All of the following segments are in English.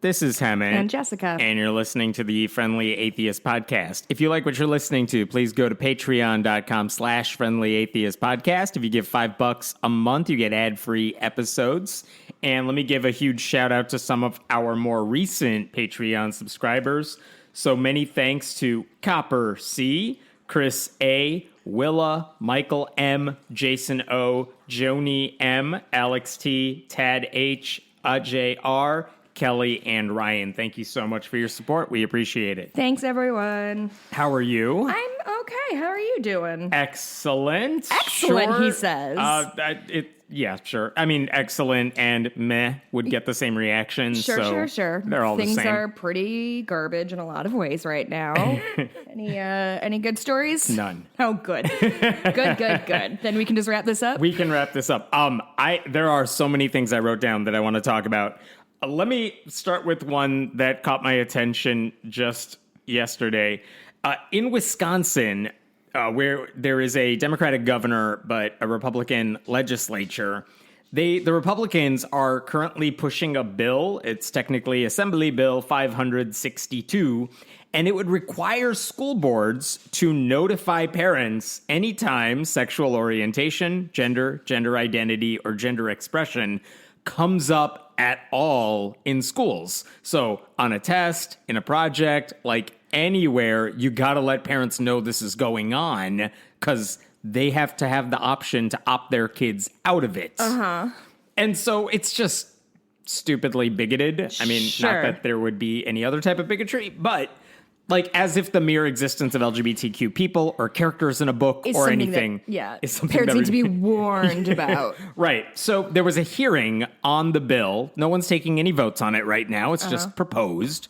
This is Hemant. And Jessica. And you're listening to the Friendly Atheist Podcast. If you like what you're listening to, please go to patreon.com/Friendly Atheist Podcast. If you give $5 a month, you get ad-free episodes. And let me give a huge shout out to some of our more recent Patreon subscribers. So many thanks to Copper C, Chris A, Willa, Michael M, Jason O, Joni M, Alex T, Tad H, Ajay R, Kelly, and Ryan. Thank you so much for your support. We appreciate it. Thanks, everyone. How are you? I'm okay. How are you doing? Excellent. Excellent, sure. he says. Yeah, sure. I mean, excellent and meh would get the same reaction. Sure. They're all Things the same. are pretty garbage in a lot of ways right now. Any good stories? None. Oh, good. Good. Then we can just wrap this up? We can wrap this up. There are so many things I wrote down that I want to talk about. Let me start with one that caught my attention just yesterday. In Wisconsin, where there is a Democratic governor but a Republican legislature, the Republicans are currently pushing a bill. It's technically Assembly Bill 562, and it would require school boards to notify parents anytime sexual orientation, gender identity, or gender expression comes up at all in schools. So on a test, in a project, like anywhere, you got to let parents know this is going on because they have to have the option to opt their kids out of it. And so it's just stupidly bigoted. I mean, not that there would be any other type of bigotry, but like as if the mere existence of LGBTQ people or characters in a book or anything is something parents that need to be warned about. Right. So there was a hearing on the bill. No one's taking any votes on it right now. It's just proposed.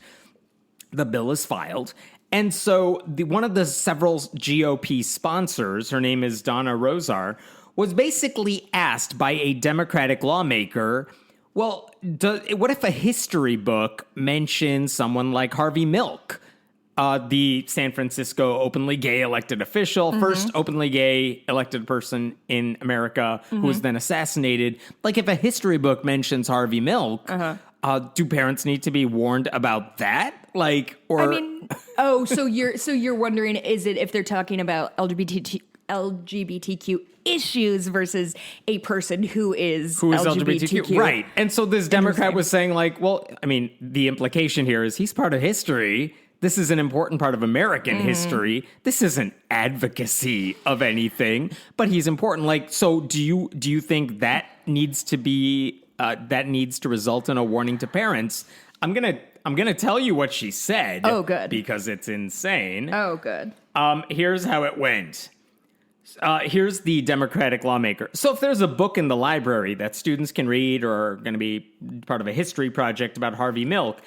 The bill is filed. And so one of the several GOP sponsors, her name is Donna Rosar, was basically asked by a Democratic lawmaker, well, what if a history book mentions someone like Harvey Milk? The San Francisco openly gay elected official, first openly gay elected person in America who was then assassinated. Like if a history book mentions Harvey Milk, do parents need to be warned about that? Like, or I mean, so you're wondering, is it if they're talking about LGBTQ issues versus a person who is LGBTQ? Right. And so this Democrat was saying like, well, I mean, the implication here is he's part of history. This is an important part of American history. This isn't advocacy of anything, but he's important. Like, so do you think that needs to be result in a warning to parents? I'm gonna tell you what she said. Oh, good. Because it's insane. Oh, good. Here's how it went. Here's the Democratic lawmaker. So if there's a book in the library that students can read or are going to be part of a history project about Harvey Milk,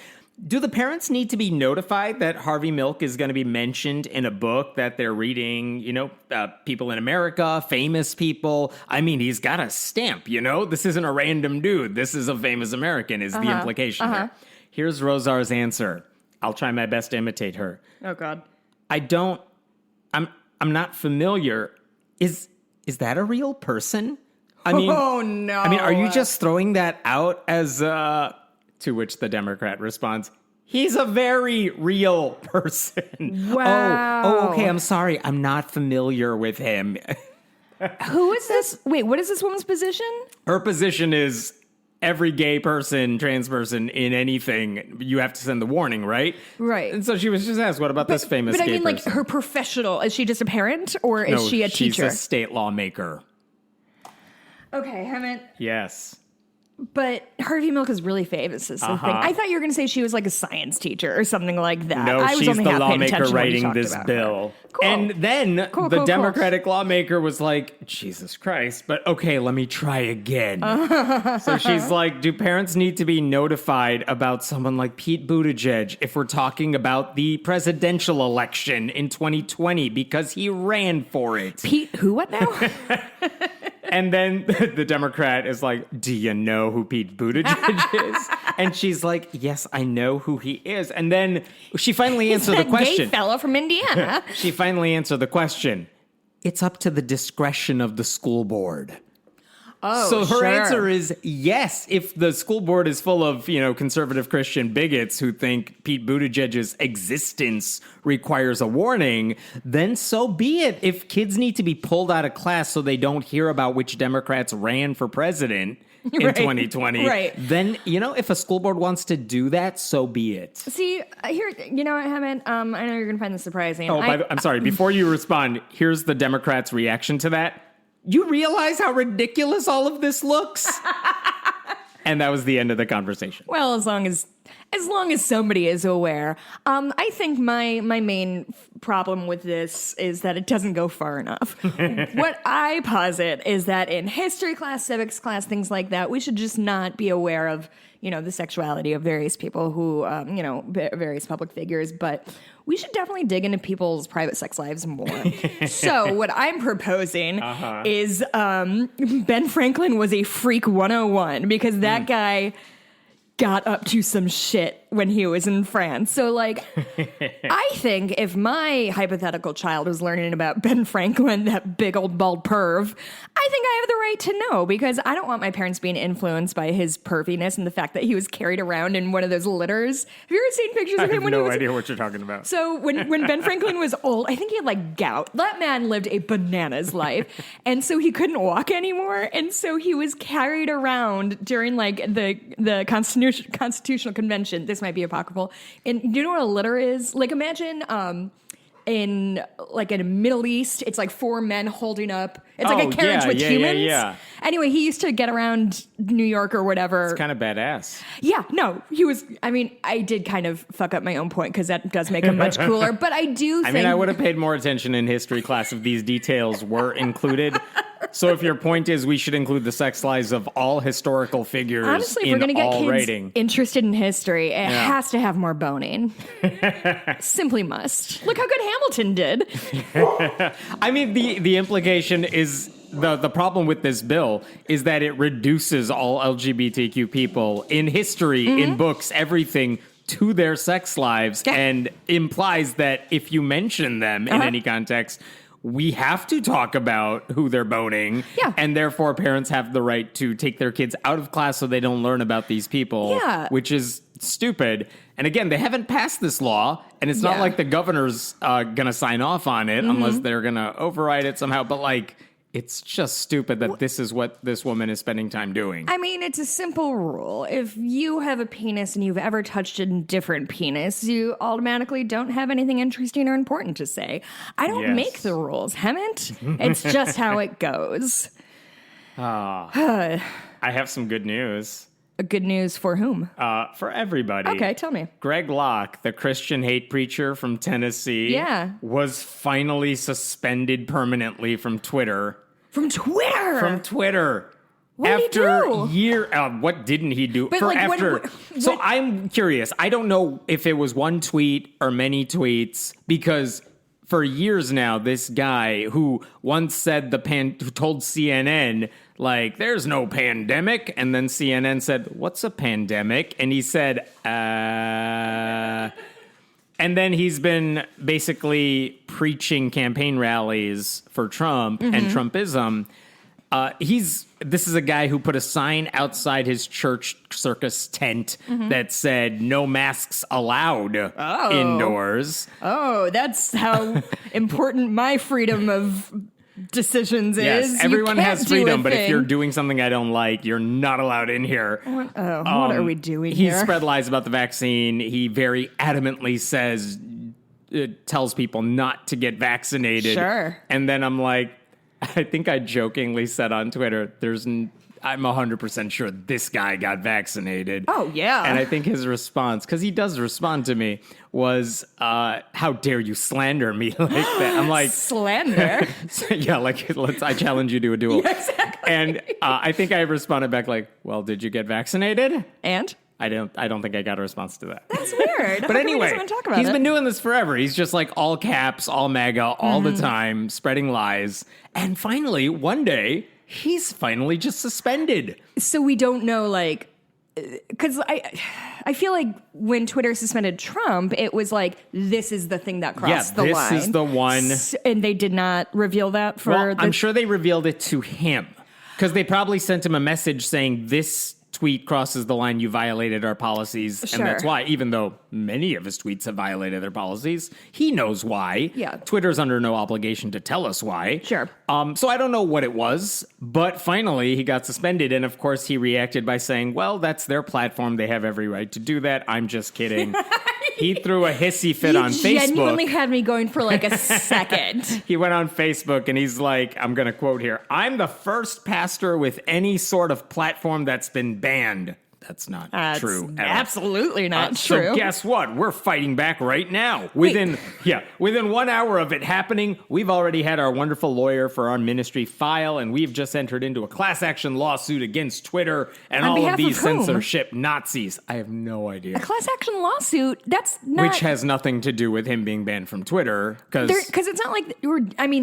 do the parents need to be notified that Harvey Milk is going to be mentioned in a book that they're reading, people in America, famous people? I mean, he's got a stamp, This isn't a random dude. This is a famous American is the implication here. Here's Rosar's answer. I'll try my best to imitate her. Oh, God. I'm not familiar. Is that a real person? I mean, oh, no. I mean, are you just throwing that out as to which the Democrat responds, he's a very real person. Wow. Oh, okay. I'm sorry. I'm not familiar with him. Who is this? Wait, what is this woman's position? Her position is every gay person, trans person in anything, you have to send the warning, right? Right. And so she was just asked, what about this famous gay person? But I mean, like, her professional, is she just a parent or is she a teacher? She's a state lawmaker. Okay, Hemant. Yes. But Harvey Milk is really famous is the thing. I thought you were going to say she was like a science teacher or something like that. No, I was she's only the half paying lawmaker attention when you writing talked this about bill. her. Cool. And then the Democratic lawmaker was like, Jesus Christ, but okay, let me try again. So she's like, do parents need to be notified about someone like Pete Buttigieg if we're talking about the presidential election in 2020 because he ran for it? Pete, who, what now? And then the Democrat is like, do you know who Pete Buttigieg is? And she's like, yes, I know who he is. And then she finally answered the question. Gay fella from Indiana. She finally answered the question. It's up to the discretion of the school board. Oh, so her sure. answer is yes. If the school board is full of, conservative Christian bigots who think Pete Buttigieg's existence requires a warning, then so be it. If kids need to be pulled out of class so they don't hear about which Democrats ran for president in 2020, right. then, if a school board wants to do that, so be it. See, here, you know what, Hammond? I know you're going to find this surprising. I'm sorry. Before you respond, here's the Democrats' reaction to that. You realize how ridiculous all of this looks? And that was the end of the conversation. Well, as long as somebody is aware. I think my main problem with this is that it doesn't go far enough. What I posit is that in history class, civics class, things like that, we should just not be aware of, the sexuality of various people who, various public figures, but we should definitely dig into people's private sex lives more. So what I'm proposing is Ben Franklin was a freak 101 because that guy got up to some shit when he was in France. So, I think if my hypothetical child was learning about Ben Franklin, that big old bald perv, I think I have the right to know because I don't want my parents being influenced by his perviness and the fact that he was carried around in one of those litters. Have you ever seen pictures of him when he was... I have no idea what you're talking about. So when Ben Franklin was old, I think he had gout. That man lived a bananas life. And so he couldn't walk anymore. And so he was carried around during the Constitutional Convention. This might be apocryphal. And do you know what a litter is? Imagine in a Middle East, it's like four men holding up. It's like a carriage with humans. Yeah. Anyway, he used to get around New York or whatever. It's kind of badass. Yeah, no, he was. I mean, I did kind of fuck up my own point because that does make him much cooler. But I do think. I would have paid more attention in history class if these details were included. So if your point is we should include the sex lives of all historical figures, honestly, if we're going to get kids rating. Interested in history, it has to have more boning. Simply must. Look how good Hamilton did. I mean, the implication is the problem with this bill is that it reduces all LGBTQ people in history, in books, everything to their sex lives, and implies that if you mention them in any context, we have to talk about who they're boning, and therefore parents have the right to take their kids out of class so they don't learn about these people, which is stupid. And again, they haven't passed this law, and it's not like the governor's going to sign off on it unless they're going to override it somehow. But it's just stupid that this is what this woman is spending time doing. I mean, it's a simple rule. If you have a penis and you've ever touched a different penis, you automatically don't have anything interesting or important to say. I don't make the rules, Hemant. It's just how it goes. I have some good news. Good news for whom? For everybody. Okay, tell me. Greg Locke, the Christian hate preacher from Tennessee, was finally suspended permanently from Twitter. From Twitter? From Twitter. What did he do? What didn't he do? But So I'm curious. I don't know if it was one tweet or many tweets, because for years now, this guy who once said who told CNN, there's no pandemic. And then CNN said, what's a pandemic? And he said, And then he's been basically preaching campaign rallies for Trump and Trumpism. This is a guy who put a sign outside his church circus tent that said no masks allowed indoors. Oh, that's how important my freedom of decisions is. Yes, everyone has freedom, but if you're doing something I don't like, you're not allowed in here. What are we doing here? He spread lies about the vaccine. He very adamantly tells people not to get vaccinated. Sure. And then I'm like, I think I jokingly said on Twitter, I'm 100% sure this guy got vaccinated. Oh, yeah. And I think his response, because he does respond to me, was, how dare you slander me like that? I'm like... Slander? I challenge you to a duel. Yeah, exactly. And I think I responded back well, did you get vaccinated? And? I don't think I got a response to that. That's weird. But anyway, he's been doing this forever. He's just all caps, all MAGA, all the time, spreading lies. And finally, one day, he's finally just suspended. So we don't know, because I feel like when Twitter suspended Trump, it was this is the thing that crossed the line. This is the one. And they did not reveal that for I'm sure they revealed it to him. Because they probably sent him a message saying this tweet crosses the line, you violated our policies, Sure. and that's why, even though many of his tweets have violated their policies, he knows why. Yeah. Twitter's under no obligation to tell us why. Sure. So I don't know what it was, but finally he got suspended, and of course he reacted by saying, well, that's their platform, they have every right to do that, I'm just kidding. He threw a hissy fit on Facebook. You genuinely had me going for like a second. He went on Facebook and he's like, I'm going to quote here, I'm the first pastor with any sort of platform that's been banned. That's not true at all. Absolutely not true. So guess what? We're fighting back right now. Within 1 hour of it happening, we've already had our wonderful lawyer for our ministry file, and we've just entered into a class action lawsuit against Twitter and On all behalf of these of whom? Censorship Nazis. I have no idea. A class action lawsuit? That's not... Which has nothing to do with him being banned from Twitter. Because it's not like...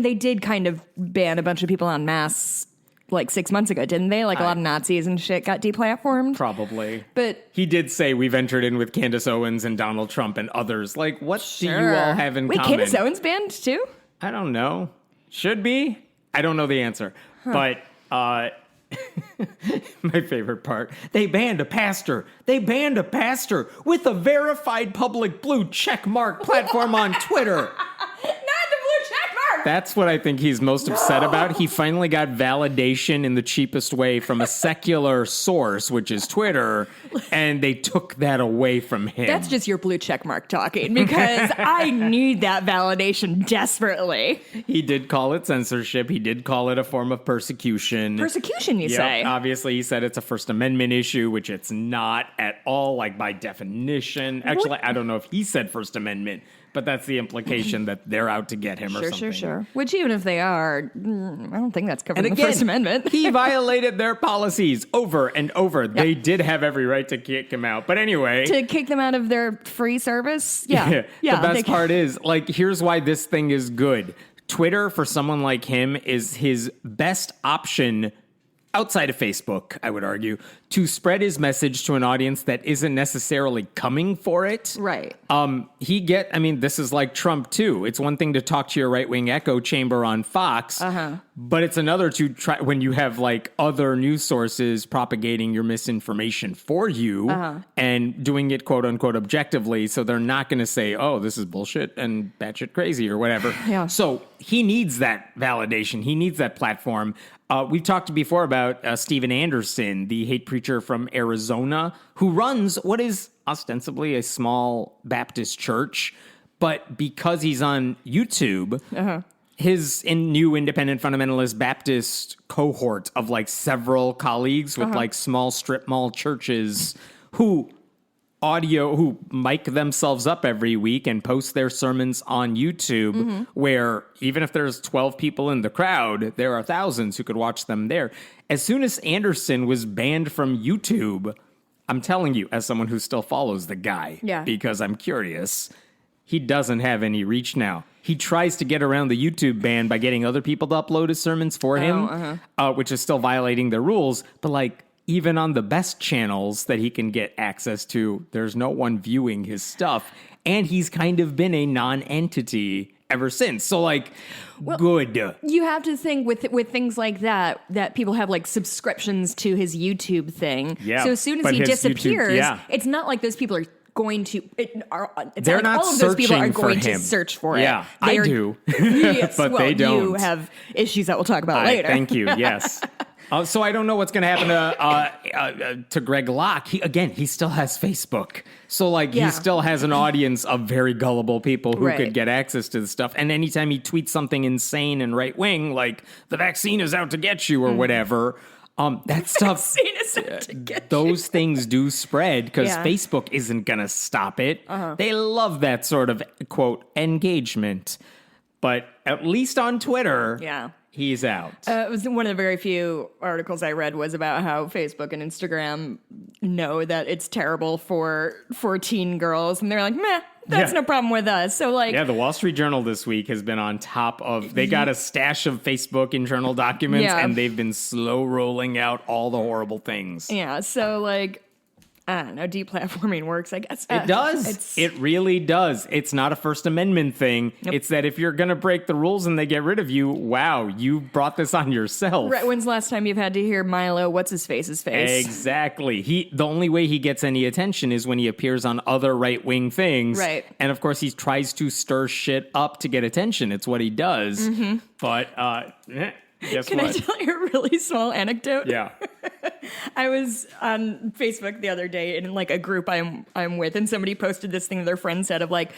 they did kind of ban a bunch of people en masse like 6 months ago, didn't they? Like a lot of Nazis and shit got deplatformed. Probably. But he did say we've entered in with Candace Owens and Donald Trump and others. Like, what do you all have in common? Wait, Candace Owens banned too? I don't know. Should be. I don't know the answer. But my favorite part, they banned a pastor. They banned a pastor with a verified public blue check mark platform on Twitter. That's what I think he's most upset about. He finally got validation in the cheapest way from a secular source, which is Twitter, and they took that away from him. That's just your blue check mark talking, because I need that validation desperately. He did call it censorship. He did call it a form of persecution. Persecution, you say? Obviously, he said it's a First Amendment issue, which it's not at all, like by definition. Actually, I don't know if he said First Amendment, but that's the implication that they're out to get him or something. Sure. Which, even if they are, I don't think that's covered in the First Amendment. He violated their policies over and over. Yep. They did have every right to kick him out. But anyway. To kick them out of their free service? Yeah. The best part is, like, here's why this thing is good. Twitter, for someone like him, is his best option outside of Facebook, I would argue, to spread his message to an audience that isn't necessarily coming for it. Right. This is like Trump too. It's one thing to talk to your right-wing echo chamber on Fox, but it's another to try when you have like other news sources propagating your misinformation for you and doing it quote unquote objectively. So they're not going to say, oh, this is bullshit and batshit crazy or whatever. Yeah. So he needs that validation. He needs that platform. We've talked before about Steven Anderson, the hate preacher from Arizona, who runs what is ostensibly a small Baptist church. But because he's on YouTube, his new independent fundamentalist Baptist cohort of like several colleagues with like small strip mall churches who mic themselves up every week and post their sermons on YouTube, where even if there's 12 people in the crowd, there are thousands who could watch them there. As soon as Anderson was banned from YouTube, I'm telling you, as someone who still follows the guy, because I'm curious, he doesn't have any reach now. He tries to get around the YouTube ban by getting other people to upload his sermons for him, which is still violating the rules, but like, even on the best channels that he can get access to, there's no one viewing his stuff. And he's kind of been a non-entity ever since. So, like, good. You have to think with things like that people have, like, subscriptions to his YouTube thing. Yeah, so as soon as he disappears, it's not like those people are going to... They're not all of those people are going to search for it. Yeah, I do. Yes, but they don't. You have issues that we'll talk about later. Thank you, yes. So I don't know what's going to happen to Greg Locke. He still has Facebook. So, like, he still has an audience of very gullible people who could get access to the stuff. And anytime he tweets something insane and right-wing, like, the vaccine is out to get you or whatever, that stuff, vaccine is out to get those things do spread because Facebook isn't going to stop it. They love that sort of, quote, engagement. But at least on Twitter... he's out. It was one of the very few articles I read was about how Facebook and Instagram know that it's terrible for teen girls. And they're like, meh, that's no problem with us. So like, the Wall Street Journal this week has been on top of, they got a stash of Facebook internal documents and they've been slow rolling out all the horrible things. Yeah. So like, I don't know, deplatforming works, I guess. It does. It really does. It's not a First Amendment thing. Nope. It's that if you're going to break the rules and they get rid of you, wow, you brought this on yourself. Right. When's the last time you've had to hear Milo, what's-his-face's face? Exactly. The only way he gets any attention is when he appears on other right-wing things. Right. And, of course, he tries to stir shit up to get attention. It's what he does. Mm-hmm. But, guess Can what? I tell you a really small anecdote? Yeah. I was on Facebook the other day in like a group I'm with, and somebody posted this thing their friend said of like,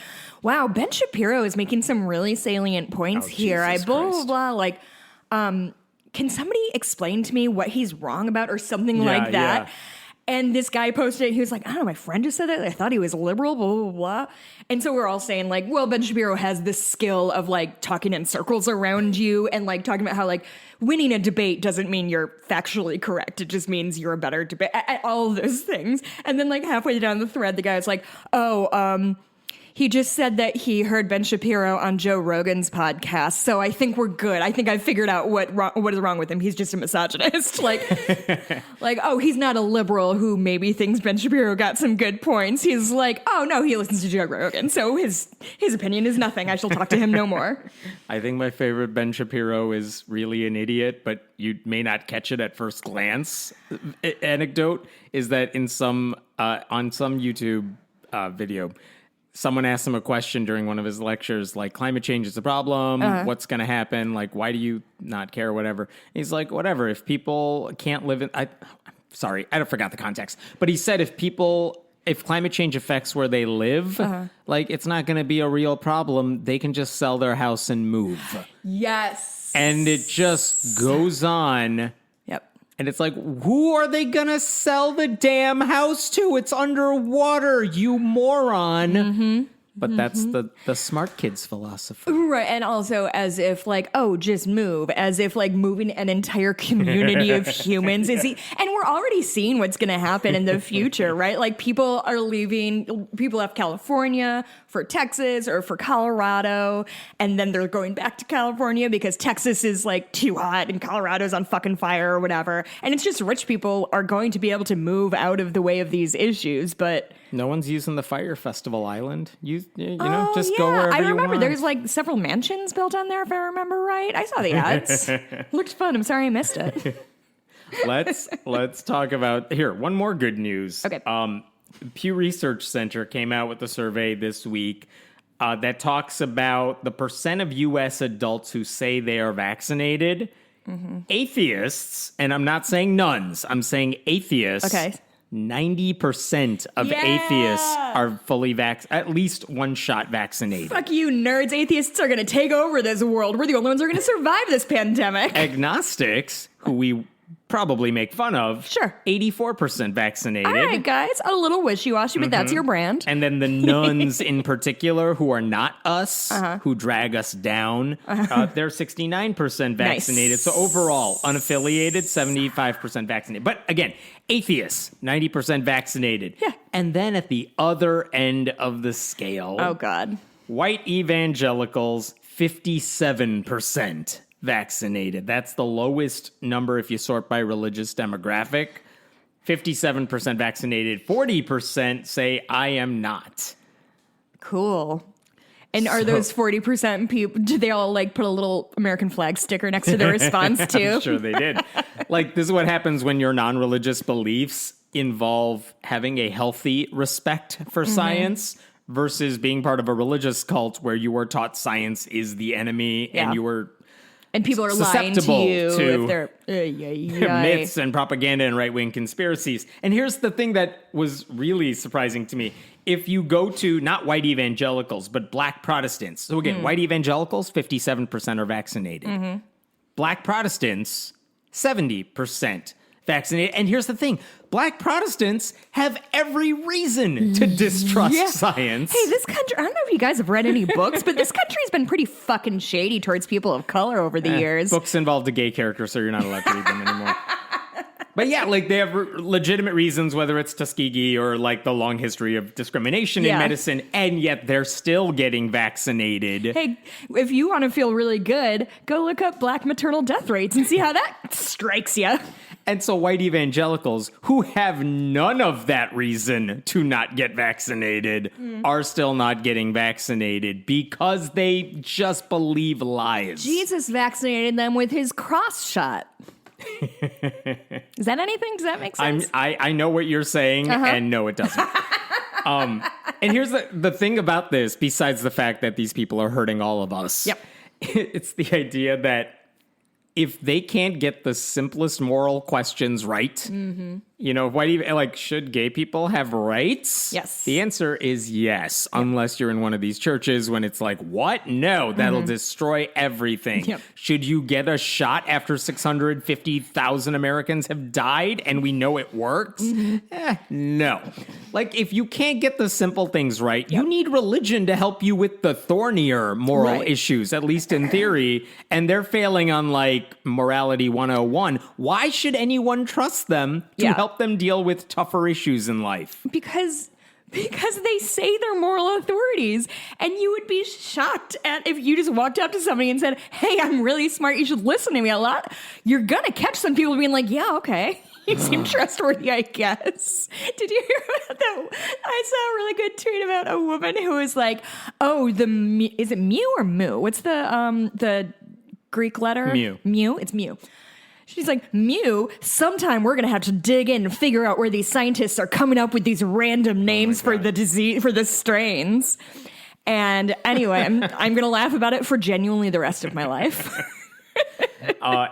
wow, Ben Shapiro is making some really salient points here. Jesus blah, Christ. blah, blah. Like, can somebody explain to me what he's wrong about or something like that? Yeah. And this guy posted it. He was like, I don't know, my friend just said that. I thought he was liberal, blah, blah, blah. And so we're all saying, like, well, Ben Shapiro has this skill of, like, talking in circles around you and, like, talking about how, like, winning a debate doesn't mean you're factually correct. It just means you're a better debate. All of those things. And then, like, halfway down the thread, the guy's like, he just said that he heard Ben Shapiro on Joe Rogan's podcast, so I think we're good. I think I figured out what is wrong with him. He's just a misogynist. Like, he's not a liberal who maybe thinks Ben Shapiro got some good points. He's like, oh, no, he listens to Joe Rogan, so his opinion is nothing. I shall talk to him no more. I think my favorite Ben Shapiro is really an idiot, but you may not catch it at first glance. Anecdote is that on some YouTube video, someone asked him a question during one of his lectures, like, climate change is a problem. What's going to happen? Like, why do you not care? Whatever. And he's like, whatever. If people can't live in... Sorry, I forgot the context. But he said if climate change affects where they live, like, it's not going to be a real problem. They can just sell their house and move. Yes. And it just goes on. And it's like, who are they going to sell the damn house to? It's underwater, you moron. Mm-hmm. But that's the smart kid's philosophy. Right, and also as if, like, oh, just move. As if, like, moving an entire community of humans is... And we're already seeing what's going to happen in the future, right? Like, people are leaving... People left California for Texas or for Colorado, and then they're going back to California because Texas is, like, too hot and Colorado's on fucking fire or whatever. And it's just rich people are going to be able to move out of the way of these issues, but... No one's using the Fire Festival Island. You know, just go wherever you want. I remember there's like several mansions built on there, if I remember right. I saw the ads. Looked fun. I'm sorry I missed it. Let's talk about one more good news. Okay. Pew Research Center came out with a survey this week that talks about the percent of U.S. adults who say they are vaccinated. Mm-hmm. Atheists, and I'm not saying nuns, I'm saying atheists. Okay. 90% of atheists are fully at least one-shot vaccinated. Fuck you, nerds. Atheists are going to take over this world. We're the only ones who are going to survive this pandemic. Agnostics, who we probably make fun of, sure, 84% vaccinated. All right, guys, a little wishy-washy, but that's your brand. And then the nuns in particular, who are not us, who drag us down, they're 69% vaccinated. Nice. So overall, unaffiliated, 75% vaccinated. But again, atheists, 90% vaccinated. Yeah. And then at the other end of the scale, oh God, white evangelicals, 57% vaccinated. That's the lowest number if you sort by religious demographic. 57% vaccinated. 40% say I am not. Cool. And are those 40% people, do they all like put a little American flag sticker next to their response too? I'm sure they did. Like, this is what happens when your non-religious beliefs involve having a healthy respect for science versus being part of a religious cult where you were taught science is the enemy and you were... And people are lying to you if they're myths and propaganda and right-wing conspiracies. And here's the thing that was really surprising to me. If you go to not white evangelicals, but black Protestants. So again, white evangelicals, 57% are vaccinated. Black Protestants, 70% vaccinated. And here's the thing. Black Protestants have every reason to distrust science. Hey, this country, I don't know if you guys have read any books, but this country's been pretty fucking shady towards people of color over the years. Books involved a gay character, so you're not allowed to read them anymore. But yeah, like, they have legitimate reasons, whether it's Tuskegee or like the long history of discrimination in medicine, and yet they're still getting vaccinated. Hey, if you want to feel really good, go look up black maternal death rates and see how that strikes you. And so white evangelicals who have none of that reason to not get vaccinated are still not getting vaccinated because they just believe lies. Jesus vaccinated them with his cross shot. Is that anything? Does that make sense? I know what you're saying, and no, it doesn't. And here's the thing about this, besides the fact that these people are hurting all of us. Yep. It's the idea that if they can't get the simplest moral questions right, should gay people have rights? Yes. The answer is yes, unless you're in one of these churches when it's like, what? No, that'll destroy everything. Yep. Should you get a shot after 650,000 Americans have died and we know it works? No. Like, if you can't get the simple things right, you need religion to help you with the thornier moral issues, at least in theory, and they're failing on, Morality 101. Why should anyone trust them to help them deal with tougher issues in life? Because they say they're moral authorities, and you would be shocked at if you just walked up to somebody and said, hey, I'm really smart, you should listen to me a lot. You're gonna catch some people being like, yeah, okay. You seem trustworthy, I guess. Did you hear about that? I saw a really good tweet about a woman who was like, oh, is it Mew or Moo? What's the Greek letter? Mu. Mu? It's Mu. She's like, Mew, sometime we're going to have to dig in and figure out where these scientists are coming up with these random names for the disease, for the strains. And anyway, I'm going to laugh about it for genuinely the rest of my life.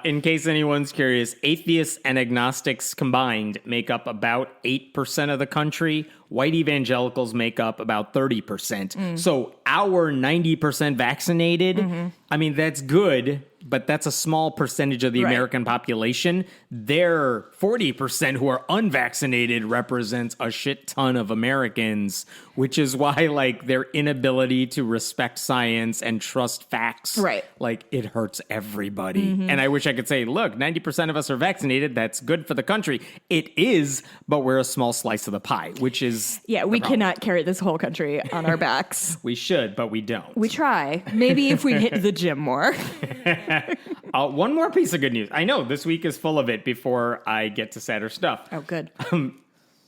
In case anyone's curious, atheists and agnostics combined make up about 8% of the country. White evangelicals make up about 30%. So our 90% vaccinated, I mean, that's good, but that's a small percentage of the American population. Their 40% who are unvaccinated represents a shit ton of Americans, which is why, their inability to respect science and trust facts, it hurts everybody. And I wish I could say, look, 90% of us are vaccinated. That's good for the country. It is, but we're a small slice of the pie, which is we cannot carry this whole country on our backs. We should, but we don't. We try. Maybe if we hit the gym more. One more piece of good news. I know this week is full of it before I get to sadder stuff. Oh, good.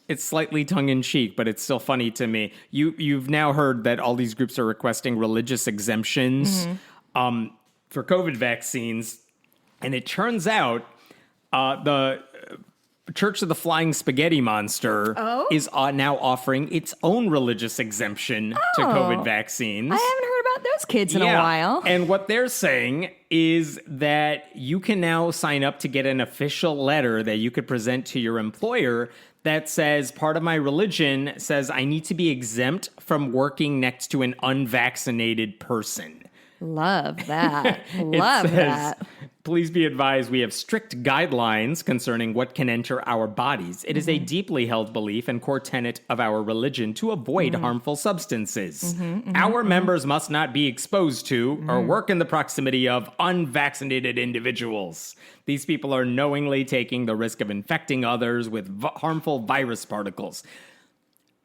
It's slightly tongue-in-cheek, but it's still funny to me. You've now heard that all these groups are requesting religious exemptions for COVID vaccines. And it turns out the Church of the Flying Spaghetti Monster is now offering its own religious exemption to COVID vaccines. I haven't heard about those kids in a while. And what they're saying is that you can now sign up to get an official letter that you could present to your employer that says, part of my religion says I need to be exempt from working next to an unvaccinated person. Love that. Love that. Please be advised, we have strict guidelines concerning what can enter our bodies. It is a deeply held belief and core tenet of our religion to avoid harmful substances. Our members must not be exposed to or work in the proximity of unvaccinated individuals. These people are knowingly taking the risk of infecting others with harmful virus particles.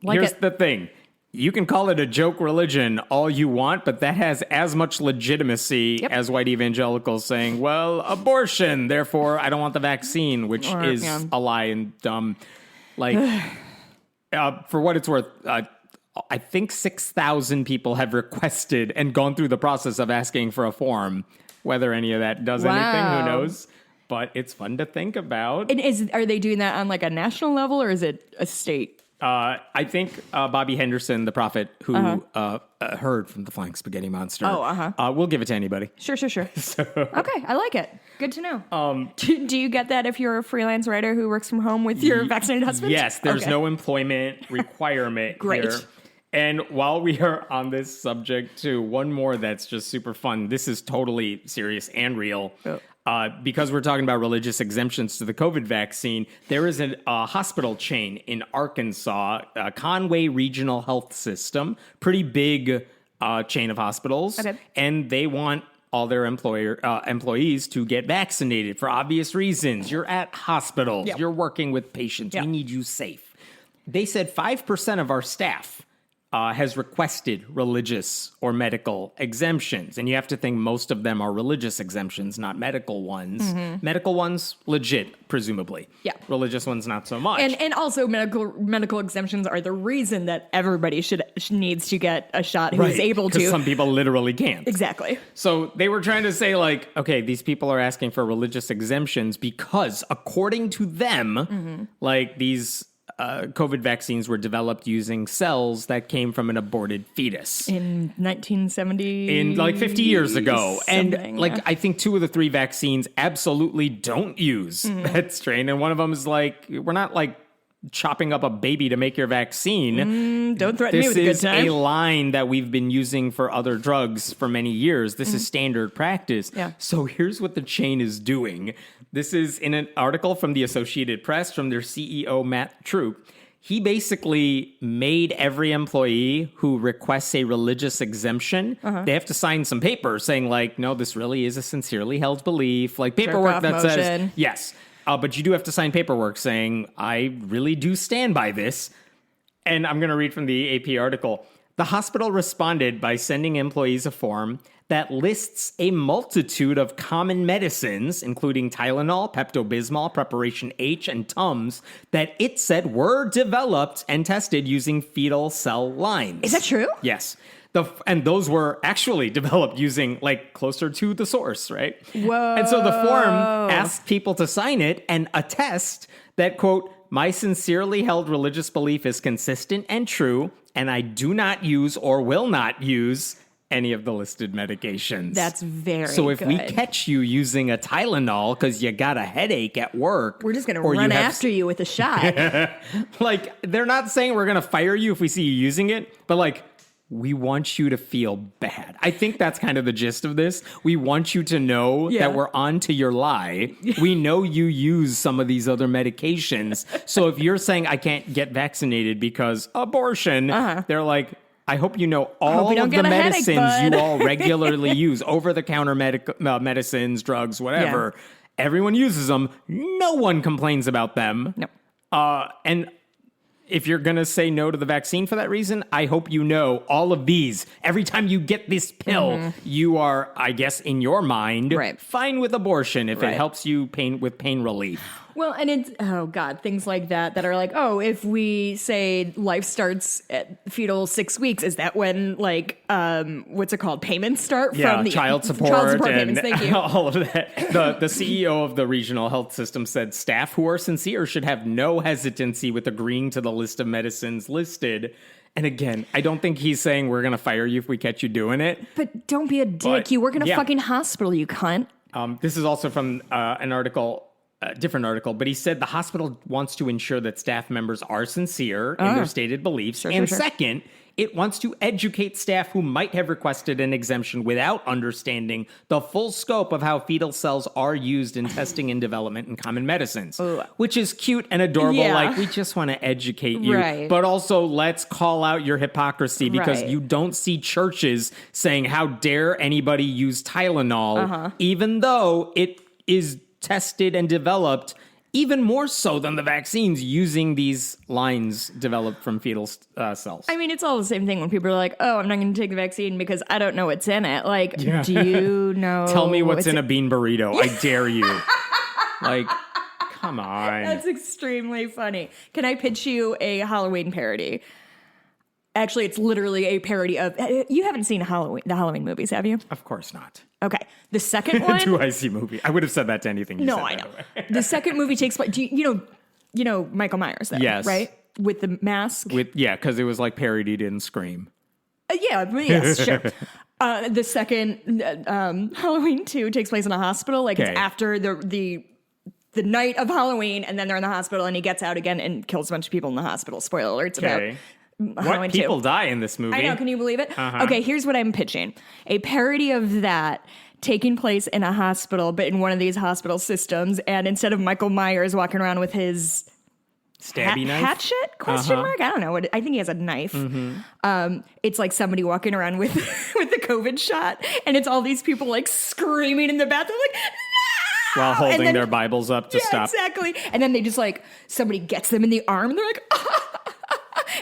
Here's the thing. You can call it a joke religion all you want, but that has as much legitimacy as white evangelicals saying, well, abortion, therefore I don't want the vaccine, which is a lie and dumb. For what it's worth, I think 6,000 people have requested and gone through the process of asking for a form. Whether any of that does anything, who knows? But it's fun to think about. And are they doing that on a national level or is it a state? I think Bobby Henderson, the prophet who heard from the Flying Spaghetti Monster, will give it to anybody. Sure. Okay, I like it. Good to know. Do you get that if you're a freelance writer who works from home with your vaccinated husband? Yes, there's no employment requirement Great. here. And while we are on this subject, too, one more that's just super fun. This is totally serious and real. Because we're talking about religious exemptions to the COVID vaccine, there is a hospital chain in Arkansas, Conway Regional Health System, pretty big chain of hospitals, and they want all their employees to get vaccinated for obvious reasons. You're at hospitals. You're working with patients. We need you safe. They said 5% of our staff has requested religious or medical exemptions. And you have to think most of them are religious exemptions, not medical ones. Medical ones, legit, presumably. Yeah. Religious ones, not so much. And also medical exemptions are the reason that everybody needs to get a shot who's able to. Because some people literally can't. Exactly. So they were trying to say, like, okay, these people are asking for religious exemptions because, according to them, like, these COVID vaccines were developed using cells that came from an aborted fetus. In 1970? In, like, 50 years ago. And, like, I think 2 of the 3 vaccines absolutely don't use that strain. And one of them is, like, we're not, like, chopping up a baby to make your vaccine. Don't threaten me with a good time. This is a line that we've been using for other drugs for many years. This is standard practice. Yeah. So here's what the chain is doing. This is in an article from the Associated Press from their CEO, Matt Troop. He basically made every employee who requests a religious exemption, they have to sign some paper saying, like, no, this really is a sincerely held belief. Like, paperwork that says, yes. But you do have to sign paperwork saying, I really do stand by this. And I'm going to read from the AP article. The hospital responded by sending employees a form that lists a multitude of common medicines, including Tylenol, Pepto-Bismol, Preparation H, and Tums, that it said were developed and tested using fetal cell lines. Is that true? Yes. And those were actually developed using, like, closer to the source, right? Whoa. And so the form asked people to sign it and attest that, quote, my sincerely held religious belief is consistent and true, and I do not use or will not use any of the listed medications. That's very So if good. we catch you using a Tylenol because you got a headache at work... We're just going to run after you with a shot. Like, they're not saying we're going to fire you if we see you using it, but, like, we want you to feel bad. I think that's kind of the gist of this. We want you to know that we're on to your lie. We know you use some of these other medications. So if you're saying I can't get vaccinated because abortion, they're like, I hope you know all of the medicines you all regularly use, over-the-counter medicines, drugs, whatever. Everyone uses them. No one complains about them. No. And if you're going to say no to the vaccine for that reason, I hope you know all of these. Every time you get this pill, you are, I guess, in your mind, fine with abortion if it helps you with pain relief. Well, and it's, oh God, things like that are like, oh, if we say life starts at fetal 6 weeks, is that when, like, what's it called? Payments start from the child support and payments. Thank you. all of that. The CEO of the regional health system said staff who are sincere should have no hesitancy with agreeing to the list of medicines listed. And again, I don't think he's saying we're going to fire you if we catch you doing it. But don't be a dick. You work in a fucking hospital, you cunt. This is also from an article, a different article, but he said the hospital wants to ensure that staff members are sincere in their stated beliefs. Second, it wants to educate staff who might have requested an exemption without understanding the full scope of how fetal cells are used in testing and development in common medicines, which is cute and adorable. Yeah. Like, we just want to educate you, but also let's call out your hypocrisy because you don't see churches saying, how dare anybody use Tylenol, even though it is tested and developed even more so than the vaccines using these lines developed from fetal cells. I mean, it's all the same thing when people are like, oh, I'm not going to take the vaccine because I don't know what's in it. Like, do you know? Tell me what's in a bean burrito. I dare you. Like, come on. That's extremely funny. Can I pitch you a Halloween parody? Actually, it's literally a parody of... You haven't seen the Halloween movies, have you? Of course not. Okay. The second one... Do I see movie? I would have said that to anything you said. No, I know. The second movie takes place... You know Michael Myers, though, yes. right? With the mask? Because it was like parodied in Scream. Yes, sure. The second Halloween 2 takes place in a hospital. Like, it's after the night of Halloween, and then they're in the hospital, and he gets out again and kills a bunch of people in the hospital. Spoiler alerts about... What people die in this movie? I know, can you believe it? Okay, here's what I'm pitching. A parody of that taking place in a hospital, but in one of these hospital systems, and instead of Michael Myers walking around with his stabby knife? Hatchet? Question mark? I don't know. I think he has a knife. It's like somebody walking around with with the COVID shot, and it's all these people like screaming in the bathroom like, no! While holding their Bibles up to stop. Exactly. And then they just like, somebody gets them in the arm, and they're like,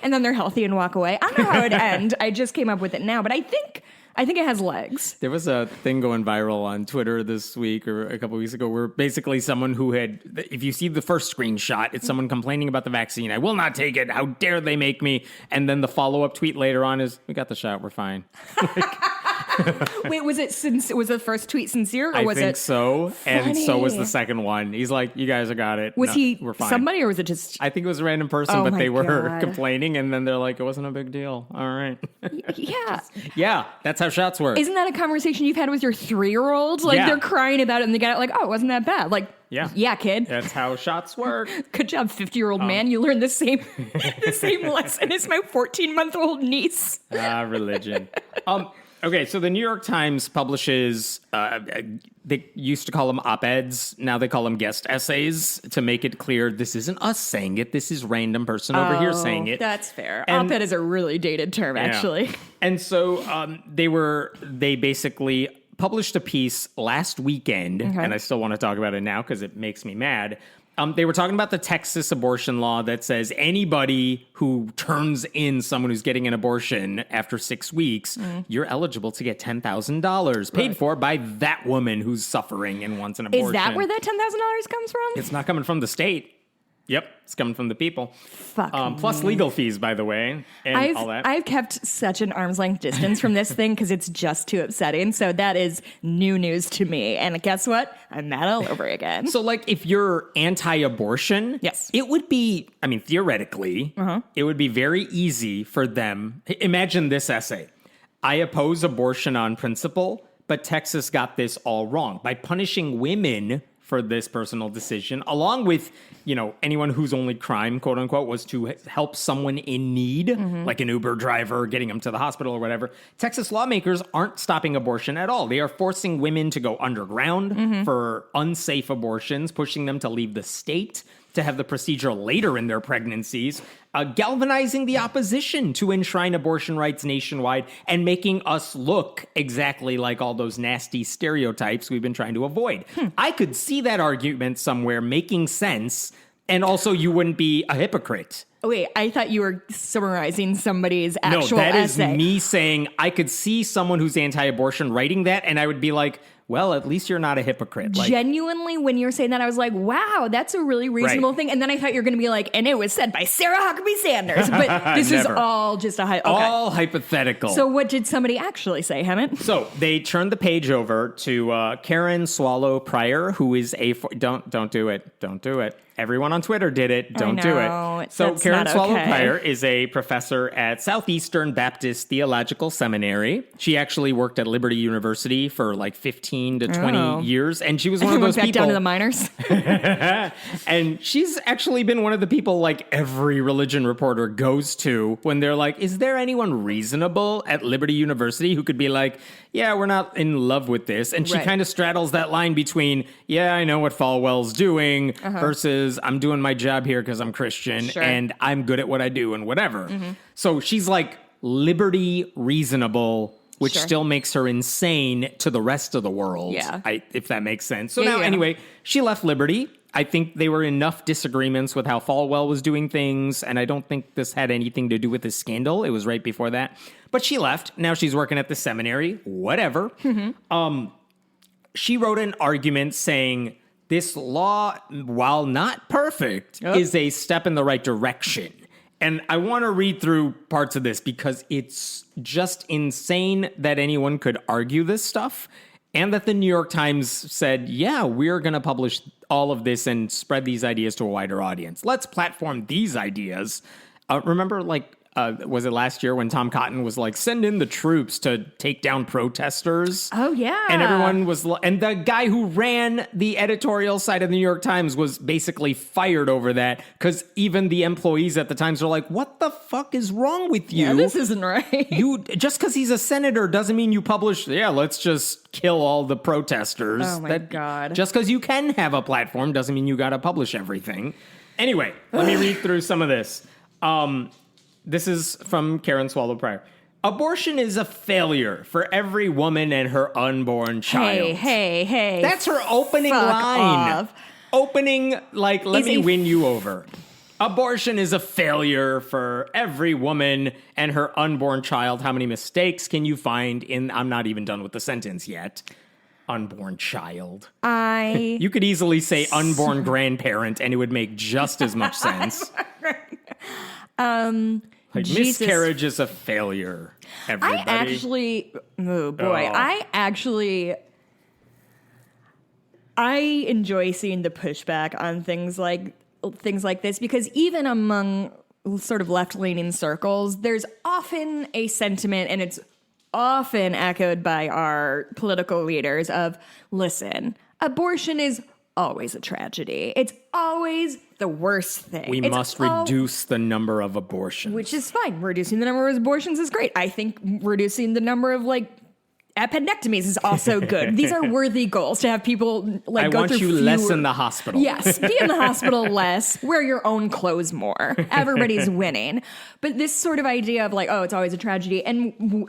and then they're healthy and walk away. I don't know how it'd end. I just came up with it now, but I think it has legs. There was a thing going viral on Twitter this week or a couple weeks ago where basically someone who had, if you see the first screenshot, it's someone complaining about the vaccine. I will not take it. How dare they make me? And then the follow-up tweet later on is, we got the shot. We're fine. Wait, was the first tweet sincere, or was it? I think so. Funny. And so was the second one. He's like, you guys have got it. Was he we're fine. somebody, or was it just? I think it was a random person, Oh but my they were God. complaining, and then they're like, it wasn't a big deal. All right. Yeah. Yeah, that's how shots work. Isn't that a conversation you've had with your 3-year-old? Like, Yeah. they're crying about it, and they get it like, oh, it wasn't that bad. Like, yeah, kid. That's how shots work. Good job, 50-year-old man. You learned the same lesson as my 14-month-old niece. Religion. Okay, so the New York Times publishes, they used to call them op-eds. Now they call them guest essays to make it clear this isn't us saying it. This is random person over here saying it. That's fair. And- Op-ed is a really dated term, actually. And so they basically published a piece last weekend, and I still want to talk about it now because it makes me mad. They were talking about the Texas abortion law that says anybody who turns in someone who's getting an abortion after 6 weeks, you're eligible to get $10,000 paid for by that woman who's suffering and wants an abortion. Is that where that $10,000 comes from? It's not coming from the state. Yep, it's coming from the people. Fuck. Plus legal fees, by the way, and all that. I've kept such an arm's length distance from this thing because it's just too upsetting. So that is new news to me. And guess what? I'm mad all over again. So, like, if you're anti-abortion, Yes. it would be, I mean, theoretically, it would be very easy for them. Imagine this essay. I oppose abortion on principle, but Texas got this all wrong. By punishing women for this personal decision, along with, anyone whose only crime, quote unquote, was to help someone in need, like an Uber driver, getting them to the hospital or whatever. Texas lawmakers aren't stopping abortion at all. They are forcing women to go underground for unsafe abortions, pushing them to leave the state, to have the procedure later in their pregnancies, galvanizing the opposition to enshrine abortion rights nationwide and making us look exactly like all those nasty stereotypes we've been trying to avoid. I could see that argument somewhere making sense, and also you wouldn't be a hypocrite. Wait, I thought you were summarizing somebody's actual No, that essay. is me saying I could see someone who's anti-abortion writing that, and I would be like, well, at least you're not a hypocrite. Like, Genuinely, when you were saying that, I was like, wow, that's a really reasonable thing. And then I thought you were going to be like, and it was said by Sarah Huckabee Sanders. But this is Never. all just a all hypothetical. So what did somebody actually say, Hammett? So they turned the page over to Karen Swallow Pryor, who is don't do it. Don't do it. Everyone on Twitter did it. Don't do it. So That's Karen not Swallow okay. Pryor is a professor at Southeastern Baptist Theological Seminary. She actually worked at Liberty University for like 15 to 20 years, and she was one of those back people. down to the minors. And she's actually been one of the people like every religion reporter goes to when they're like, is there anyone reasonable at Liberty University who could be like, yeah, we're not in love with this? And she Right. kind of straddles that line between, yeah, I know what Falwell's doing versus I'm doing my job here because I'm Christian and I'm good at what I do and whatever. So she's like liberty reasonable, which still makes her insane to the rest of the world, if that makes sense. So anyway, she left Liberty. I think they were enough disagreements with how Falwell was doing things, and I don't think this had anything to do with this scandal. It was right before that. But she left. Now she's working at the seminary, whatever. She wrote an argument saying this law, while not perfect, is a step in the right direction. And I want to read through parts of this because it's just insane that anyone could argue this stuff. And that the New York Times said, yeah, we're going to publish all of this and spread these ideas to a wider audience. Let's platform these ideas. Remember, was it last year when Tom Cotton was like, send in the troops to take down protesters? Oh, yeah. And everyone was, and the guy who ran the editorial side of the New York Times was basically fired over that because even the employees at the Times were like, what the fuck is wrong with you? Yeah, this isn't right. Just because he's a senator doesn't mean you publish, let's just kill all the protesters. Oh, my God. Just because you can have a platform doesn't mean you got to publish everything. Anyway, let me read through some of this. This is from Karen Swallow Pryor. Abortion is a failure for every woman and her unborn child. Hey. That's her opening Fuck line. off. Opening, let me win you over. Abortion is a failure for every woman and her unborn child. How many mistakes can you find in... I'm not even done with the sentence yet. Unborn child. You could easily say unborn grandparent and it would make just as much sense. Miscarriage is a failure, everybody. I enjoy seeing the pushback on things like this, because even among sort of left-leaning circles, there's often a sentiment, and it's often echoed by our political leaders of, listen, abortion is always a tragedy. It's always the worst thing. We must reduce the number of abortions. Which is fine. Reducing the number of abortions is great. I think reducing the number of, appendectomies is also good. These are worthy goals to have people go through I want you less in the hospital. Yes, be in the hospital less. Wear your own clothes more. Everybody's winning. But this sort of idea of it's always a tragedy. And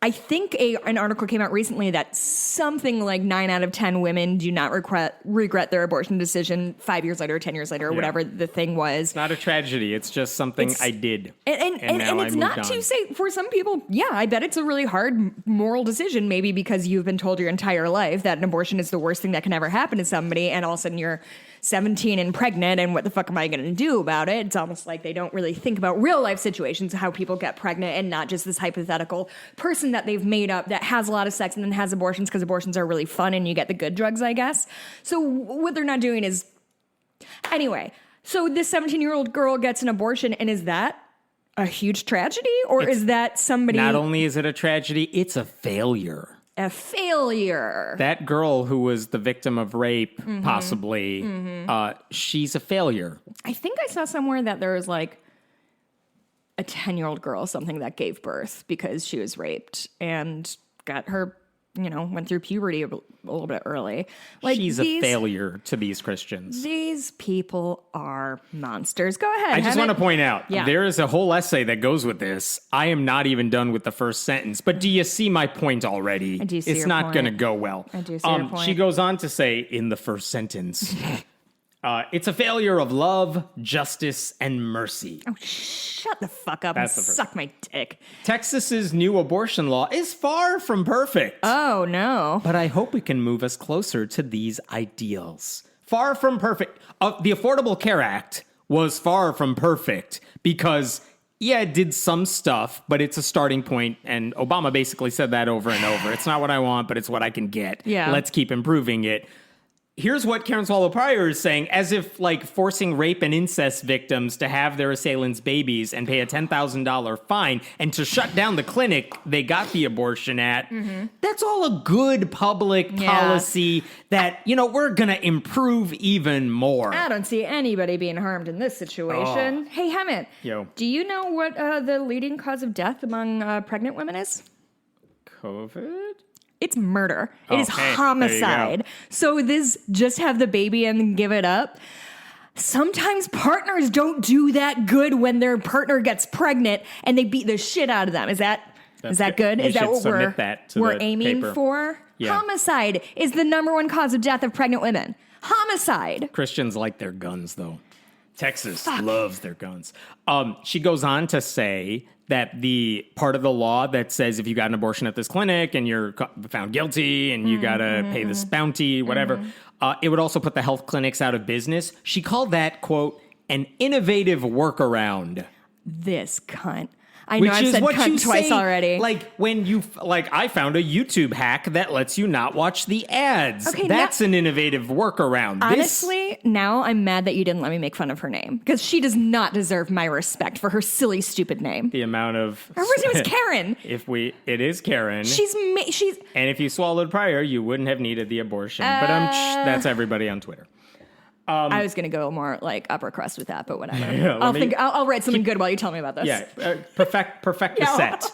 I think an article came out recently that something like 9 out of 10 women do not regret their abortion decision 5 years later, 10 years later, or whatever the thing was. It's not a tragedy. It's just something I did. And it's not to say, for some people, I bet it's a really hard moral decision, maybe because you've been told your entire life that an abortion is the worst thing that can ever happen to somebody, and all of a sudden you're 17 and pregnant, and what the fuck am I going to do about it? It's almost like they don't really think about real life situations, how people get pregnant, and not just this hypothetical person that they've made up that has a lot of sex and then has abortions because abortions are really fun and you get the good drugs, I guess. So what they're not doing is... Anyway, so this 17-year-old girl gets an abortion, and is that a huge tragedy? Or is that somebody... Not only is it a tragedy, it's a failure. A failure. That girl who was the victim of rape, possibly, she's a failure. I think I saw somewhere that there was a 10-year-old girl, something that gave birth because she was raped and got her, went through puberty a little bit early. She's a failure to these Christians. These people are monsters. Go ahead. I just want to point out, Yeah. there is a whole essay that goes with this. I am not even done with the first sentence, but do you see my point already? I do see it's your not point. going to go well. I do see your point. She goes on to say in the first sentence, it's a failure of love, justice, and mercy. Oh, shut the fuck up That's and the first. suck my dick. Texas's new abortion law is far from perfect. Oh, no. But I hope it can move us closer to these ideals. Far from perfect. The Affordable Care Act was far from perfect because, it did some stuff, but it's a starting point, and Obama basically said that over and over. It's not what I want, but it's what I can get. Yeah. Let's keep improving it. Here's what Karen Swallow Pryor is saying, as if forcing rape and incest victims to have their assailants' babies and pay a $10,000 fine and to shut down the clinic they got the abortion at. That's all a good public policy that, we're going to improve even more. I don't see anybody being harmed in this situation. Hey, Hemant, do you know what the leading cause of death among pregnant women is? COVID? It's murder. It is hey, homicide. So this just have the baby and then give it up. Sometimes partners don't do that good when their partner gets pregnant and they beat the shit out of them. Is that good? You is that should what we're the aiming paper. for? Yeah. Homicide is the number one cause of death of pregnant women. Homicide. Christians like their guns, though. Texas loves their guns. She goes on to say that the part of the law that says if you got an abortion at this clinic and you're found guilty and you got to pay this bounty, whatever, it would also put the health clinics out of business. She called that, quote, an innovative workaround. This cunt. I know I've said cunt twice already. I found a YouTube hack that lets you not watch the ads. Okay, that's an innovative workaround. Honestly, now I'm mad that you didn't let me make fun of her name because she does not deserve my respect for her silly, stupid name. The amount of her first name is Karen. It is Karen. She's and if you swallowed prior, you wouldn't have needed the abortion. But that's everybody on Twitter. I was going to go more upper crust with that, but whatever. I'll write something good while you tell me about this. Yeah, perfect the set.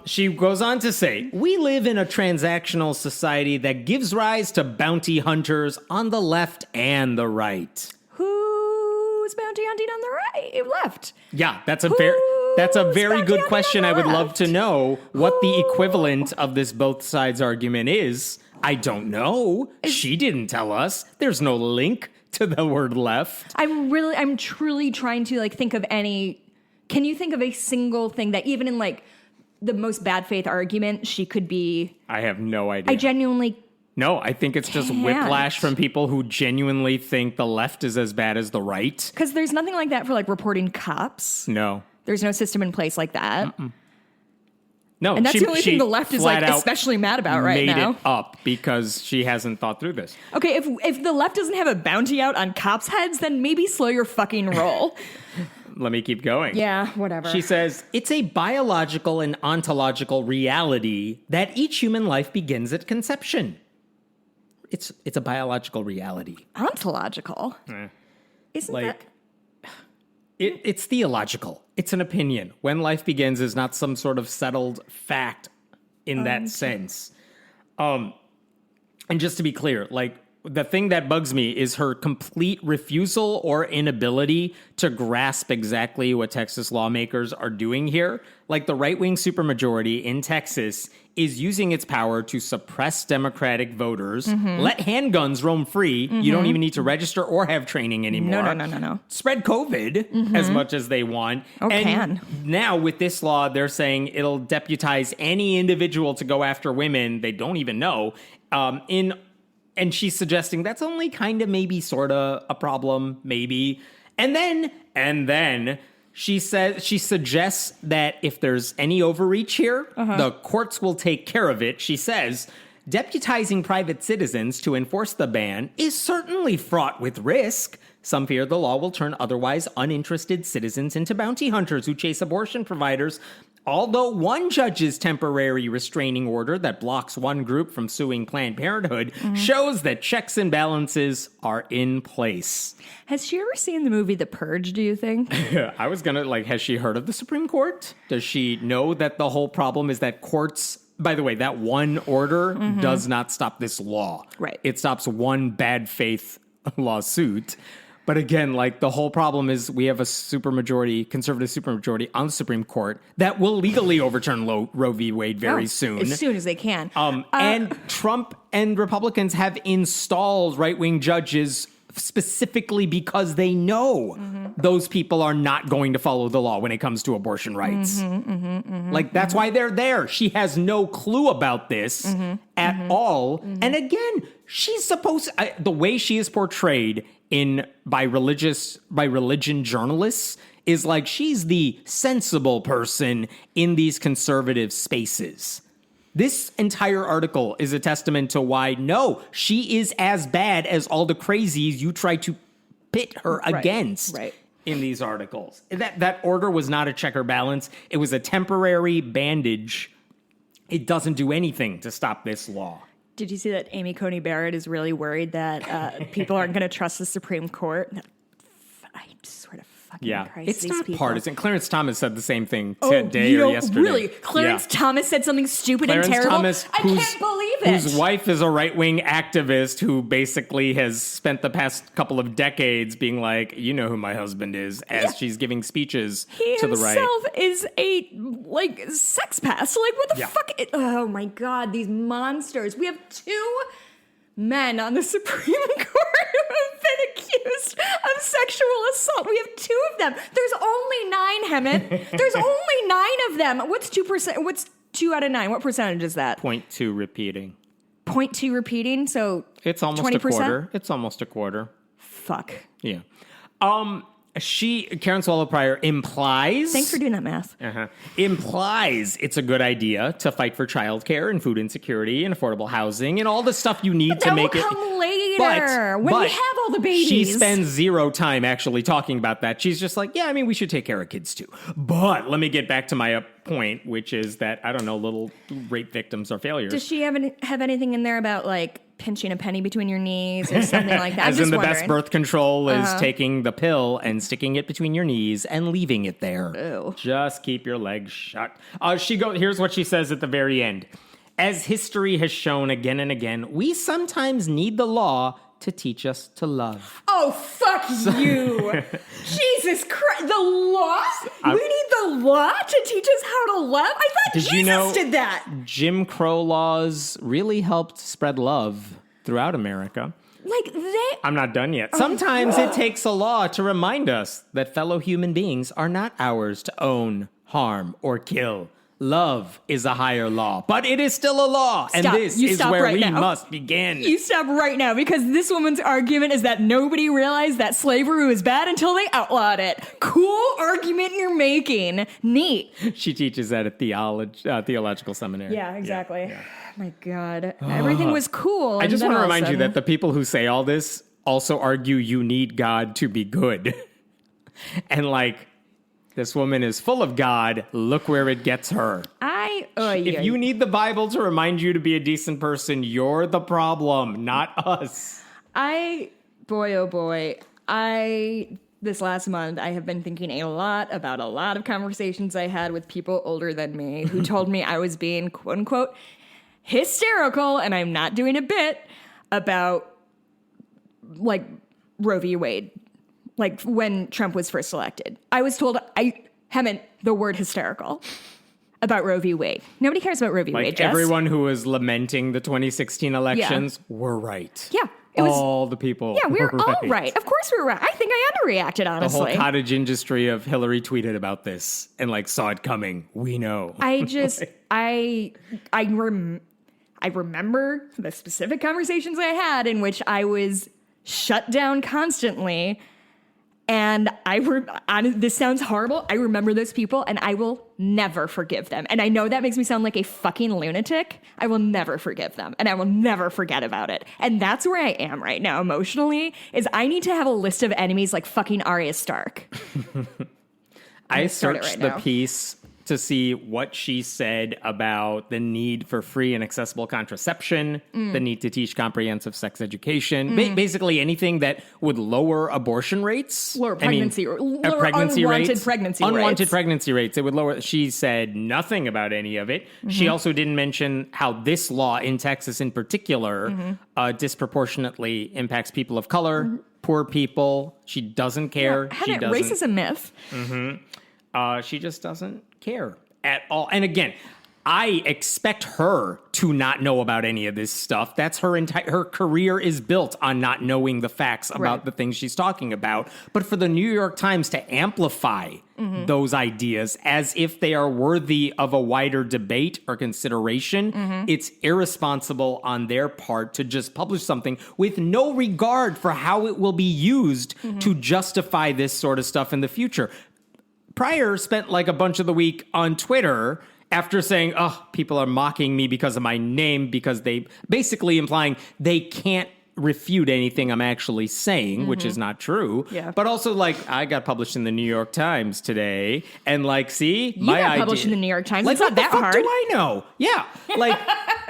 She goes on to say, we live in a transactional society that gives rise to bounty hunters on the left and the right. Who's bounty hunting on the right? Left. Yeah, that's a very good question. I would love to know what the equivalent of this both sides argument is. I don't know. She didn't tell us. There's no link to the word left. I'm truly trying to like think of any. Can you think of a single thing that even in like the most bad faith argument she could be? I have no idea. I genuinely. No, I think it's just whiplash from people who genuinely think the left is as bad as the right. Because there's nothing like that for like reporting cops. No. There's no system in place like that. No, and that's the only thing the left is like especially mad about right now. Made it up because she hasn't thought through this. Okay, if the left doesn't have a bounty out on cops' heads, then maybe slow your fucking roll. Let me keep going. Yeah, whatever. She says, it's a biological and ontological reality that each human life begins at conception. It's a biological reality. Ontological? Isn't like, that... It's theological. It's an opinion. When life begins is not some sort of settled fact in that sense. And just to be clear, like, the thing that bugs me is her complete refusal or inability to grasp exactly what Texas lawmakers are doing here. Like, the right-wing supermajority in Texas is using its power to suppress Democratic voters, let handguns roam free. You don't even need to register or have training anymore. No. Spread COVID as much as they want. And now with this law, they're saying it'll deputize any individual to go after women they don't even know and she's suggesting that's only kind of maybe sort of a problem, maybe. And then she suggests that if there's any overreach here, the courts will take care of it. She says, deputizing private citizens to enforce the ban is certainly fraught with risk. Some fear the law will turn otherwise uninterested citizens into bounty hunters who chase abortion providers. Although one judge's temporary restraining order that blocks one group from suing Planned Parenthood shows that checks and balances are in place. Has she ever seen the movie The Purge, do you think? I was gonna, like, has she heard of the Supreme Court? Does she know that the whole problem is that courts... By the way, that one order does not stop this law. Right. It stops one bad faith lawsuit. But again, like, the whole problem is we have a conservative supermajority on the Supreme Court that will legally overturn Roe v. Wade very soon. As soon as they can. And Trump and Republicans have installed right-wing judges specifically because they know those people are not going to follow the law when it comes to abortion rights. Like, that's why they're there. She has no clue about this at all. And again, she's supposed the way she is portrayed by religion journalists is like she's the sensible person in these conservative spaces. This entire article is a testament to why, no, she is as bad as all the crazies you try to pit her against in these articles. That order was not a check or balance. It was a temporary bandage. It doesn't do anything to stop this law. Did you see that Amy Coney Barrett is really worried that people aren't going to trust the Supreme Court? I swear to fucking Christ, it's these not people. partisan. Clarence Thomas said the same thing today or yesterday. Really? Clarence Thomas said something stupid and terrible? Thomas, I can't believe it. Whose wife is a right-wing activist who basically has spent the past couple of decades being like, you know who my husband is, as she's giving speeches to the right. He himself is a, like, sex pest. Like, what the fuck? Oh, my God, these monsters. We have two men on the Supreme Court who have been accused of sexual assault. We have two of them. There's only 9, Hemmett. There's only 9 of them. What's 2%? What's 2 out of 9? What percentage is that? 0.2 repeating. 0.2 repeating? So it's almost 20%? A quarter. It's almost a quarter. Fuck. Yeah. Karen Swallow Pryor implies... Thanks for doing that math. Implies it's a good idea to fight for childcare and food insecurity and affordable housing and all the stuff you need to make it... That will come later, when we have all the babies. She spends zero time actually talking about that. She's just like, yeah, I mean, we should take care of kids too. But let me get back to my point, which is that, I don't know, little rape victims are failures. Does she have anything in there about, like, pinching a penny between your knees or something like that? As in the best birth control is taking the pill and sticking it between your knees and leaving it there. Ew. Just keep your legs shut. Here's what she says at the very end. As history has shown again and again, we sometimes need the law to teach us to love. Oh, fuck you. Jesus Christ. The law? We need the law to teach us how to love? I thought Jesus did that. Jim Crow laws really helped spread love throughout America. I'm not done yet. Sometimes it takes a law to remind us that fellow human beings are not ours to own, harm, or kill. Love is a higher law, but it is still a law. Stop. And this You is stop where right we now. must begin. You stop right now, because this woman's argument is that nobody realized that slavery was bad until they outlawed it. Cool argument you're making. Neat. She teaches at a theological seminary. Yeah, exactly. Yeah. My God. Everything was cool. I just want to remind you that the people who say all this also argue you need God to be good. And like, this woman is full of God. Look where it gets her. If you need the Bible to remind you to be a decent person, you're the problem, not us. This last month, I have been thinking a lot about a lot of conversations I had with people older than me who told me I was being, quote unquote, hysterical, and I'm not doing a bit, about, like, Roe v. Wade. Like, when Trump was first elected. I was told I meant the word hysterical about Roe v. Wade. Nobody cares about Roe v. Wade, Jess. Everyone who was lamenting the 2016 elections were right. Yeah. It was, all the people. Yeah, we were right. all right. Of course we were right. I think I underreacted, honestly. The whole cottage industry of Hillary tweeted about this and like saw it coming. We know. I remember the specific conversations I had in which I was shut down constantly. And this sounds horrible. I remember those people and I will never forgive them. And I know that makes me sound like a fucking lunatic. I will never forgive them and I will never forget about it. And that's where I am right now emotionally, is I need to have a list of enemies like fucking Arya Stark. I searched the piece to see what she said about the need for free and accessible contraception, the need to teach comprehensive sex education, basically anything that would lower abortion rates. Lower pregnancy rates. Unwanted pregnancy rates. It would lower. She said nothing about any of it. Mm-hmm. She also didn't mention how this law in Texas in particular disproportionately impacts people of color, poor people. She doesn't care. Yeah, race is a myth. She just doesn't care at all. And again, I expect her to not know about any of this stuff. That's her her career is built on not knowing the facts about the things she's talking about. But for the New York Times to amplify those ideas as if they are worthy of a wider debate or consideration, it's irresponsible on their part to just publish something with no regard for how it will be used to justify this sort of stuff in the future. Pryor spent like a bunch of the week on Twitter after saying, people are mocking me because of my name, because they basically implying they can't refute anything I'm actually saying, which is not true. Yeah. But also, like, I got published in the New York Times today, and like, see, you got published in the New York Times. Like, it's not that hard. What the fuck do I know? Yeah, like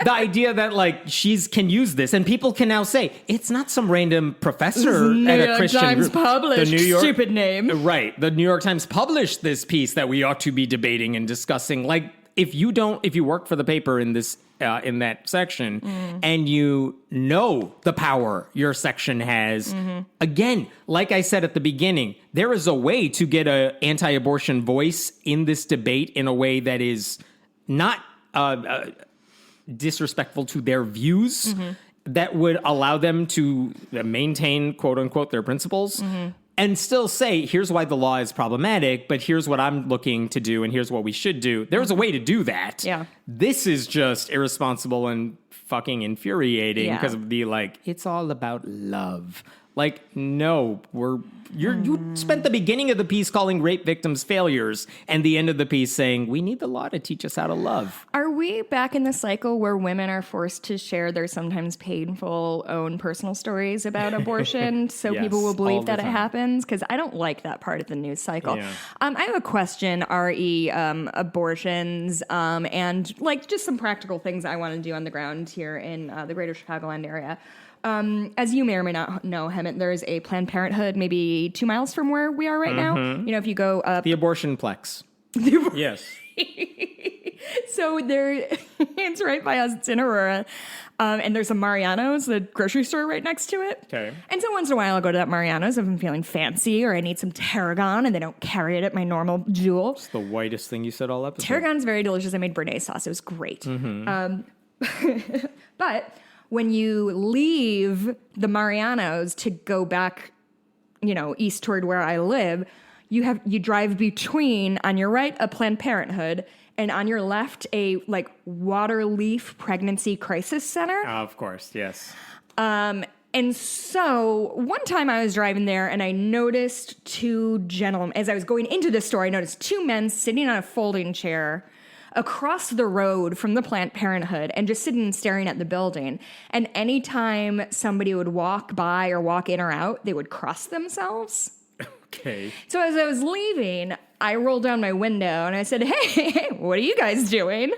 the idea that like she's can use this, and people can now say it's not some random professor at a Christian Times group. Published, the New York, stupid name. Right, the New York Times published this piece that we ought to be debating and discussing. Like, if you work for the paper in this. In that section, and you know the power your section has. Again, like I said at the beginning, there is a way to get an anti-abortion voice in this debate in a way that is not disrespectful to their views, that would allow them to maintain, quote unquote, their principles. And still say, here's why the law is problematic, but here's what I'm looking to do, and here's what we should do. There's a way to do that. Yeah. This is just irresponsible and fucking infuriating because of the, like, it's all about love. Like, no, you spent the beginning of the piece calling rape victims failures and the end of the piece saying, we need the law to teach us how to love. Are we back in the cycle where women are forced to share their sometimes painful own personal stories about abortion so people will believe that it happens? Because I don't like that part of the news cycle. Yeah. I have a question, abortions, and like just some practical things I want to do on the ground here in the greater Chicagoland area. As you may or may not know, Hemant, there is a Planned Parenthood maybe 2 miles from where we are right now. You know, if you go up... The abortion plex. Yes. So it's right by us. It's in Aurora. And there's a Mariano's, the grocery store right next to it. Okay. And so once in a while I'll go to that Mariano's if I'm feeling fancy or I need some tarragon and they don't carry it at my normal Jewel. It's the whitest thing you said all episode. Tarragon's very delicious. I made Béarnaise sauce. It was great. But... when you leave the Marianos to go back, east toward where I live, you drive between, on your right, a Planned Parenthood, and on your left, a Waterleaf Pregnancy Crisis Center. Of course, yes. And so one time I was driving there and I noticed two gentlemen. As I was going into the store, I noticed two men sitting on a folding chair across the road from the Planned Parenthood and just sitting and staring at the building. And anytime somebody would walk by or walk in or out, they would cross themselves. Okay. So as I was leaving, I rolled down my window and I said, hey, what are you guys doing?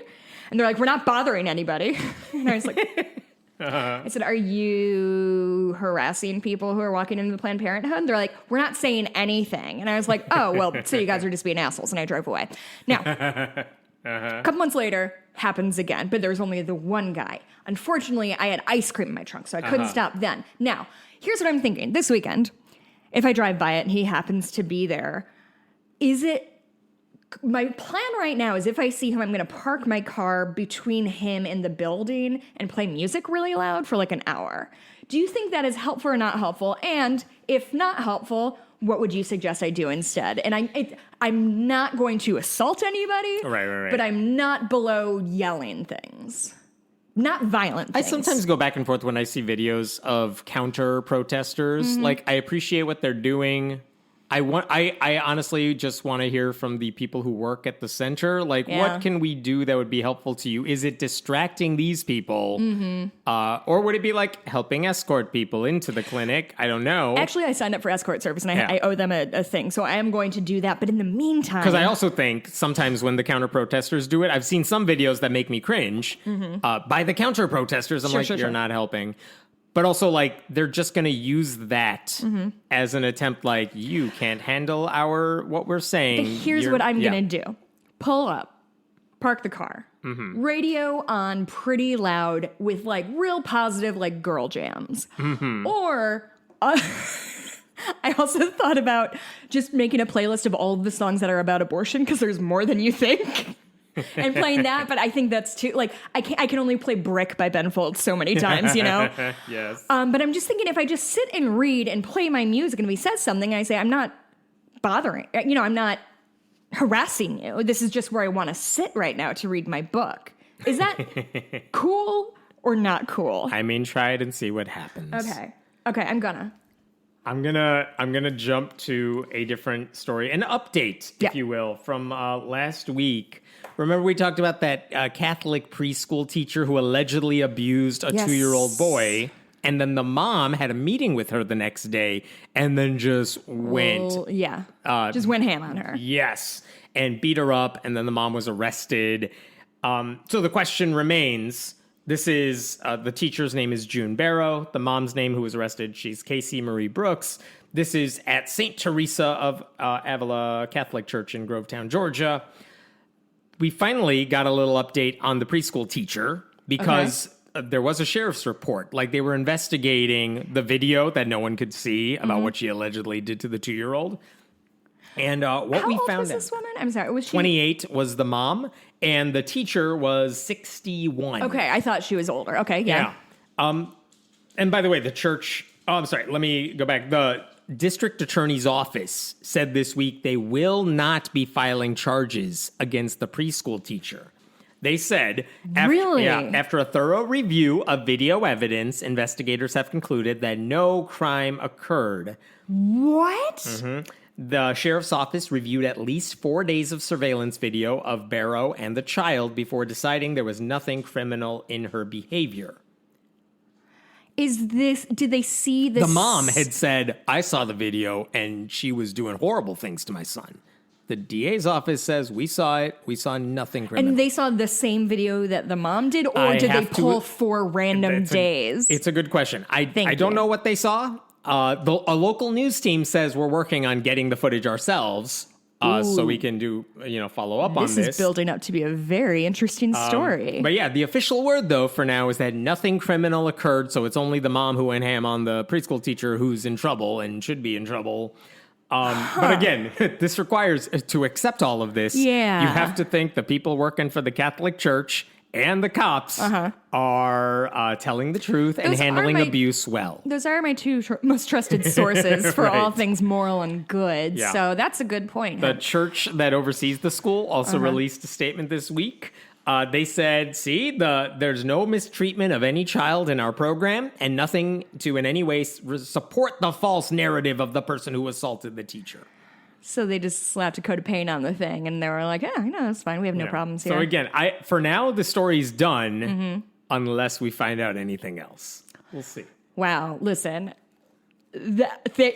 And they're like, we're not bothering anybody. And I was like... I said, are you harassing people who are walking into the Planned Parenthood? And they're like, we're not saying anything. And I was like, oh, well, so you guys are just being assholes. And I drove away. Now, a couple months later, happens again. But there was only the one guy. Unfortunately, I had ice cream in my trunk, so I couldn't stop then. Now, here's what I'm thinking. This weekend, if I drive by it and he happens to be there, my plan right now is if I see him, I'm going to park my car between him and the building and play music really loud for an hour. Do you think that is helpful or not helpful? And if not helpful, what would you suggest I do instead? And I'm not going to assault anybody, right. But I'm not below yelling things. Not violent things. I sometimes go back and forth when I see videos of counter protesters. Mm-hmm. I appreciate what they're doing. I honestly just want to hear from the people who work at the center. What can we do that would be helpful to you? Is it distracting these people? Mm-hmm. Or would it be helping escort people into the clinic? I don't know. Actually, I signed up for escort service and I owe them a thing. So I am going to do that. But in the meantime... Because I also think sometimes when the counter protesters do it, I've seen some videos that make me cringe by the counter protesters. I'm you're not helping. But also, they're just going to use that as an attempt, you can't handle what we're saying. But here's what I'm going to do. Pull up, park the car, radio on pretty loud with, real positive, girl jams. Or... I also thought about just making a playlist of all of the songs that are about abortion, because there's more than you think. And playing that, but I think that's too, I can only play Brick by Ben Folds so many times, Yes. But I'm just thinking, if I just sit and read and play my music and if he says something, I say, I'm not bothering, I'm not harassing you. This is just where I want to sit right now to read my book. Is that cool or not cool? I mean, try it and see what happens. Okay, I'm gonna jump to a different story, an update, if you will, from last week. Remember we talked about that Catholic preschool teacher who allegedly abused a 2-year-old boy, and then the mom had a meeting with her the next day, and then just went... just went ham on her. Yes, and beat her up, and then the mom was arrested. So the question remains... This is, the teacher's name is June Barrow. The mom's name who was arrested, she's Casey Marie Brooks. This is at St. Teresa of Avila Catholic Church in Grovetown, Georgia. We finally got a little update on the preschool teacher because there was a sheriff's report. They were investigating the video that no one could see about what she allegedly did to the 2-year-old. And what we found out... How old was this woman? I'm sorry, was she... 28 was the mom, and the teacher was 61. Okay, I thought she was older. Okay, yeah. And by the way, the church... Oh, I'm sorry, let me go back. The district attorney's office said this week they will not be filing charges against the preschool teacher. They said... after a thorough review of video evidence, investigators have concluded that no crime occurred. What? Mm-hmm. The sheriff's office reviewed at least 4 days of surveillance video of Barrow and the child before deciding there was nothing criminal in her behavior. Did they see this? The mom had said, I saw the video and she was doing horrible things to my son. The DA's office says, we saw it. We saw nothing criminal. And they saw the same video that the mom did, or did they pull 4 random days? It's a good question. I don't know what they saw. A local news team says we're working on getting the footage ourselves, so we can do, follow up on this. This is building up to be a very interesting story. But yeah, the official word, though, for now is that nothing criminal occurred, so it's only the mom who went ham on the preschool teacher who's in trouble and should be in trouble. But again, this requires to accept all of this. Yeah. You have to think the people working for the Catholic Church and the cops are telling the truth and handling abuse well. Those are my two most trusted sources for all things moral and good. Yeah. So that's a good point. The church that oversees the school also released a statement this week. They said, see, there's no mistreatment of any child in our program and nothing to in any way support the false narrative of the person who assaulted the teacher. So they just slapped a coat of paint on the thing, and they were like, "Yeah, no, it's fine. We have no problems here." So again, for now the story's done, unless we find out anything else. We'll see. Wow, listen.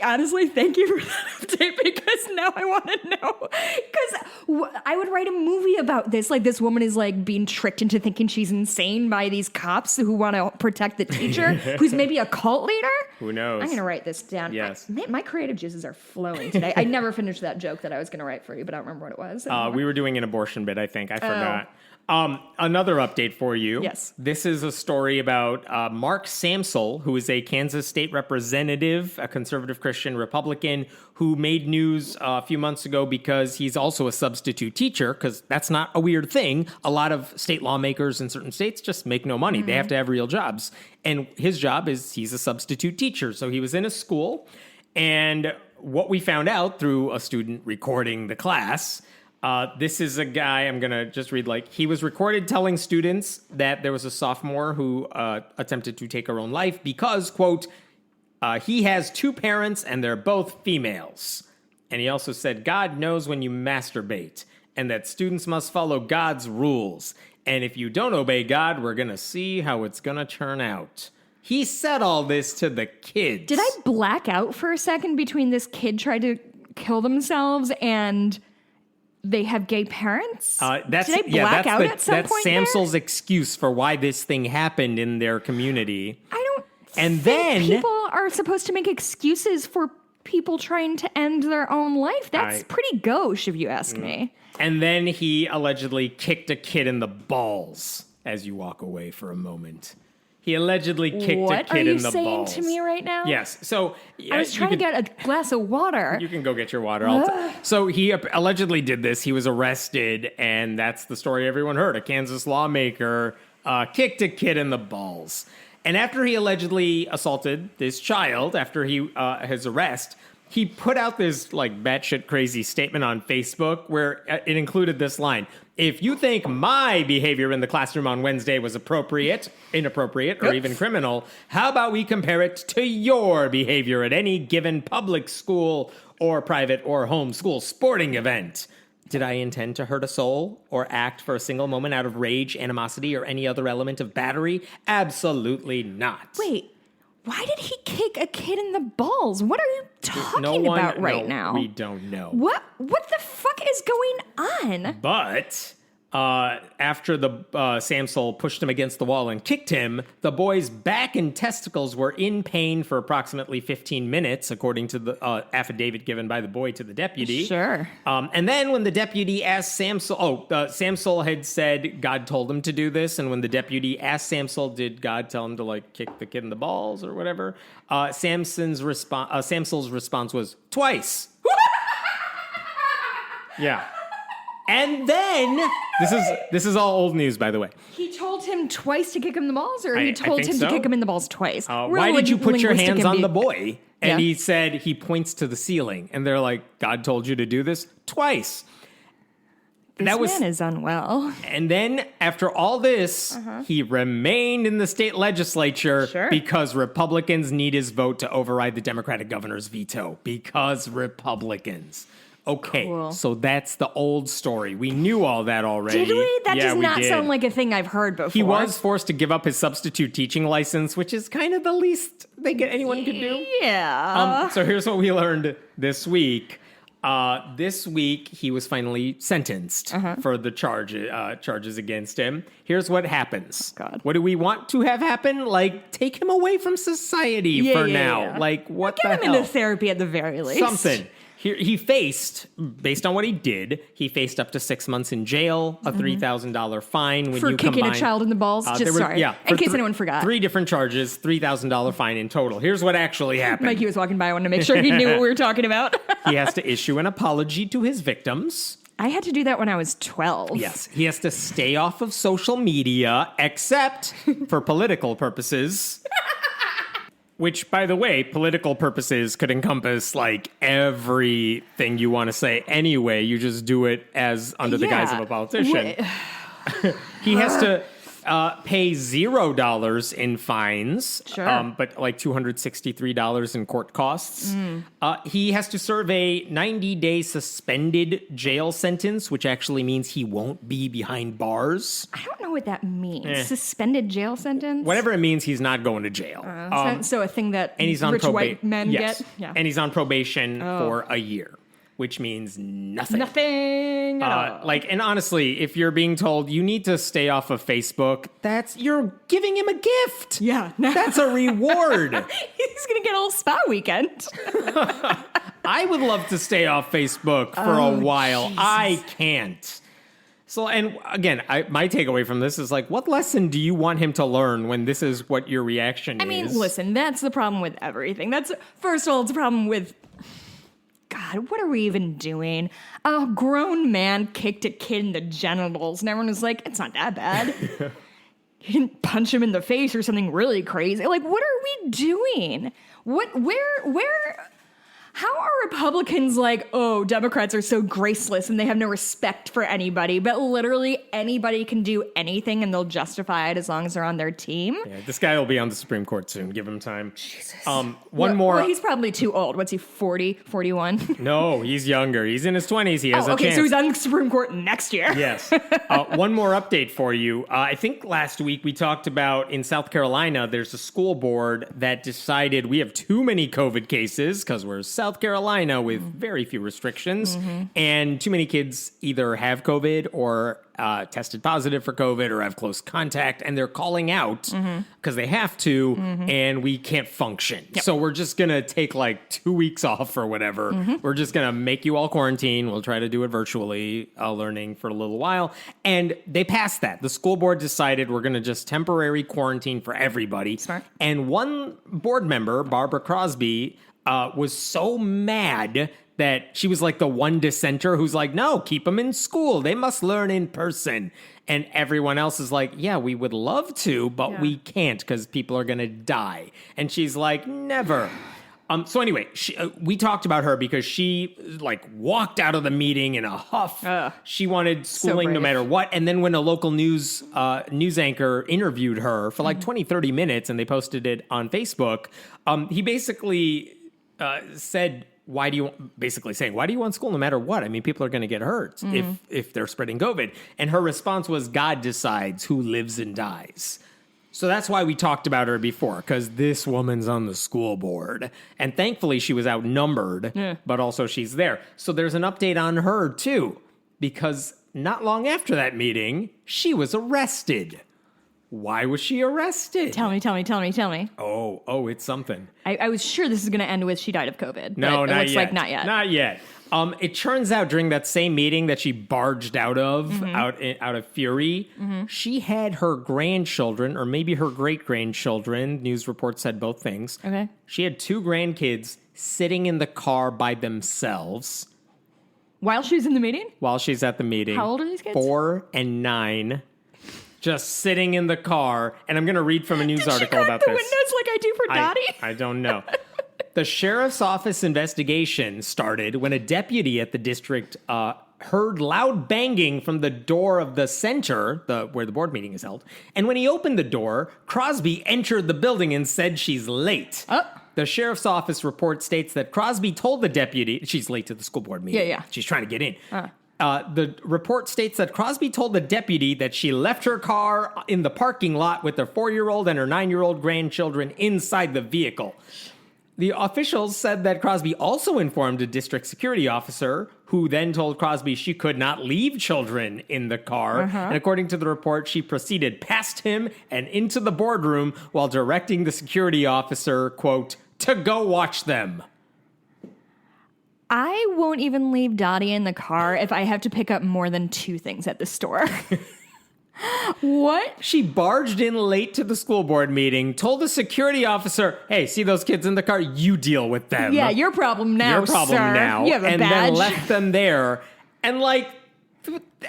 Honestly, thank you for that update, because now I want to know. Because I would write a movie about this. Like, this woman is like being tricked into thinking she's insane by these cops who want to protect the teacher, who's maybe a cult leader. Who knows? I'm going to write this down. Yes. My creative juices are flowing today. I never finished that joke that I was going to write for you, but I don't remember what it was. We were doing an abortion bit, I think. I forgot. Another update for you. Yes. This is a story about Mark Samsel, who is a Kansas state representative, a conservative Christian Republican, who made news a few months ago because he's also a substitute teacher, because that's not a weird thing. A lot of state lawmakers in certain states just make no money. They have to have real jobs. And his job is he's a substitute teacher. So he was in a school. And what we found out through a student recording the class, this is a guy, I'm going to just read, he was recorded telling students that there was a sophomore who attempted to take her own life because, quote, he has two parents and they're both females. And he also said, God knows when you masturbate, and that students must follow God's rules. And if you don't obey God, we're going to see how it's going to turn out. He said all this to the kids. Did I black out for a second between this kid tried to kill themselves and they have gay parents? Did I black out at some point? That's Samsel's excuse for why this thing happened in their community. I don't think people are supposed to make excuses for people trying to end their own life. That's pretty gauche, if you ask me. And then he allegedly kicked a kid in the balls as you walk away for a moment. He allegedly kicked a kid in the balls. What are you saying to me right now? Yes. So I was trying to get a glass of water. You can go get your water. So he allegedly did this. He was arrested, and that's the story everyone heard. A Kansas lawmaker kicked a kid in the balls. And after he allegedly assaulted this child, after his arrest, he put out this batshit crazy statement on Facebook where it included this line: if you think my behavior in the classroom on Wednesday was inappropriate, or even criminal, how about we compare it to your behavior at any given public school or private or homeschool sporting event? Did I intend to hurt a soul or act for a single moment out of rage, animosity, or any other element of battery? Absolutely not. Wait. Why did he kick a kid in the balls? What are you talking about right now? We don't know. What the fuck is going on? But after the Samsel pushed him against the wall and kicked him, the boy's back and testicles were in pain for approximately 15 minutes, according to the affidavit given by the boy to the deputy. Sure. And then when the deputy asked Samsel, Samsel had said God told him to do this, and when the deputy asked Samsel, did God tell him to kick the kid in the balls or whatever? Samsel's response was twice. Yeah. And then this is all old news, by the way. He told him twice to kick him in the balls, or he told him to kick him in the balls twice? Why did you put your hands on the boy? And he said he points to the ceiling, and they're like, God told you to do this twice. This man is unwell. And then after all this, he remained in the state legislature because Republicans need his vote to override the Democratic governor's veto. Because Republicans. Okay, cool. So that's the old story. We knew all that already. Did we? That does not sound like a thing I've heard before. He was forced to give up his substitute teaching license, which is kind of the least anyone could do. Yeah. So here's what we learned this week. This week, he was finally sentenced for the charges against him. Here's what happens. Oh, God. What do we want to have happen? Take him away from society for now. Yeah. What Get the him hell? into therapy at the very least. Something. He faced, based on what he did, up to 6 months in jail, a $3,000 fine. For kicking a child in the balls? In case anyone forgot. 3 different charges, $3,000 fine in total. Here's what actually happened. Mikey was walking by. I wanted to make sure he knew what we were talking about. He has to issue an apology to his victims. I had to do that when I was 12. Yes, he has to stay off of social media, except for political purposes. Which, by the way, political purposes could encompass like everything you want to say anyway. You just do it as under the guise of a politician. He has to pay $0 in fines, Sure. but like $263 in court costs. He has to serve a 90-day suspended jail sentence, which actually means he won't be behind bars. I don't know what that means. Suspended jail sentence? Whatever it means, he's not going to jail. So a thing that And he's on rich white men get? Yeah. And he's on probation for a year, which means nothing. Nothing at all. And honestly, if you're being told you need to stay off of Facebook, you're giving him a gift. Yeah. That's a reward. He's going to get a little spa weekend. I would love to stay off Facebook for a while. Jesus. I can't. So, and again, my takeaway from this is like, what lesson do you want him to learn when this is what your reaction is? I mean, listen, that's the problem with everything. First of all, it's a problem with... God, what are we even doing? A grown man kicked a kid in the genitals, and everyone was like, it's not that bad. You didn't punch him in the face or something really crazy. Like, what are we doing? How are Republicans like, oh, Democrats are so graceless and they have no respect for anybody, but literally anybody can do anything and they'll justify it as long as they're on their team? Yeah, this guy will be on the Supreme Court soon. Give him time. Jesus. One more. Well, he's probably too old. What's he, 40, 41? No, he's younger. He's in his 20s. He has a chance. So he's on the Supreme Court next year. Yes. One more update for you. I think last week we talked about in South Carolina, there's a school board that decided we have too many COVID cases because we're South Carolina with very few restrictions, and too many kids either have COVID or tested positive for COVID or have close contact, and they're calling out because they have to, and we can't function. Yep. So we're just going to take like 2 weeks off or whatever. We're just going to make you all quarantine. We'll try to do it virtually, learning for a little while. And they passed that. The school board decided we're going to just temporary quarantine for everybody. Smart. And one board member, Barbara Crosby, was so mad that she was like the one dissenter who's like, no, keep them in school. They must learn in person. And everyone else is like, yeah, we would love to, but we can't because people are going to die. And she's like, never. So anyway, we talked about her because she like walked out of the meeting in a huff. She wanted schooling no matter what. And then when a local news anchor interviewed her for like 20, 30 minutes and they posted it on Facebook, he basically said, why do you want school no matter what? I mean, people are going to get hurt if they're spreading COVID. And her response was, God decides who lives and dies. So that's why we talked about her before, because this woman's on the school board. And thankfully she was outnumbered, but also she's there. So there's an update on her too, because not long after that meeting, she was arrested. Why was she arrested? Tell me. Oh, it's something. I was sure this is going to end with she died of COVID. No, but not it looks yet. like not yet. Not yet. It turns out during that same meeting that she barged out of, out of fury, she had her grandchildren, or maybe her great-grandchildren, news reports said both things. Okay. She had 2 grandkids sitting in the car by themselves. While she was in the meeting? While she's at the meeting. How old are these kids? 4 and 9. Just sitting in the car. And I'm going to read from a news article about this. Did she crack the windows like I do for Dottie? I don't know. The sheriff's office investigation started when a deputy at the district heard loud banging from the door of the center, where the board meeting is held. And when he opened the door, Crosby entered the building and said she's late. The sheriff's office report states that Crosby told the deputy... She's late to the school board meeting. Yeah. She's trying to get in. The report states that Crosby told the deputy that she left her car in the parking lot with her 4-year-old and her 9-year-old grandchildren inside the vehicle. The officials said that Crosby also informed a district security officer, who then told Crosby she could not leave children in the car. And according to the report, she proceeded past him and into the boardroom while directing the security officer, quote, to go watch them. I won't even leave Dottie in the car if I have to pick up more than 2 things at the store. What? She barged in late to the school board meeting, told the security officer, hey, see those kids in the car? You deal with them. Yeah, your problem now, Your problem sir. now. You have a and badge. then left them there. And like,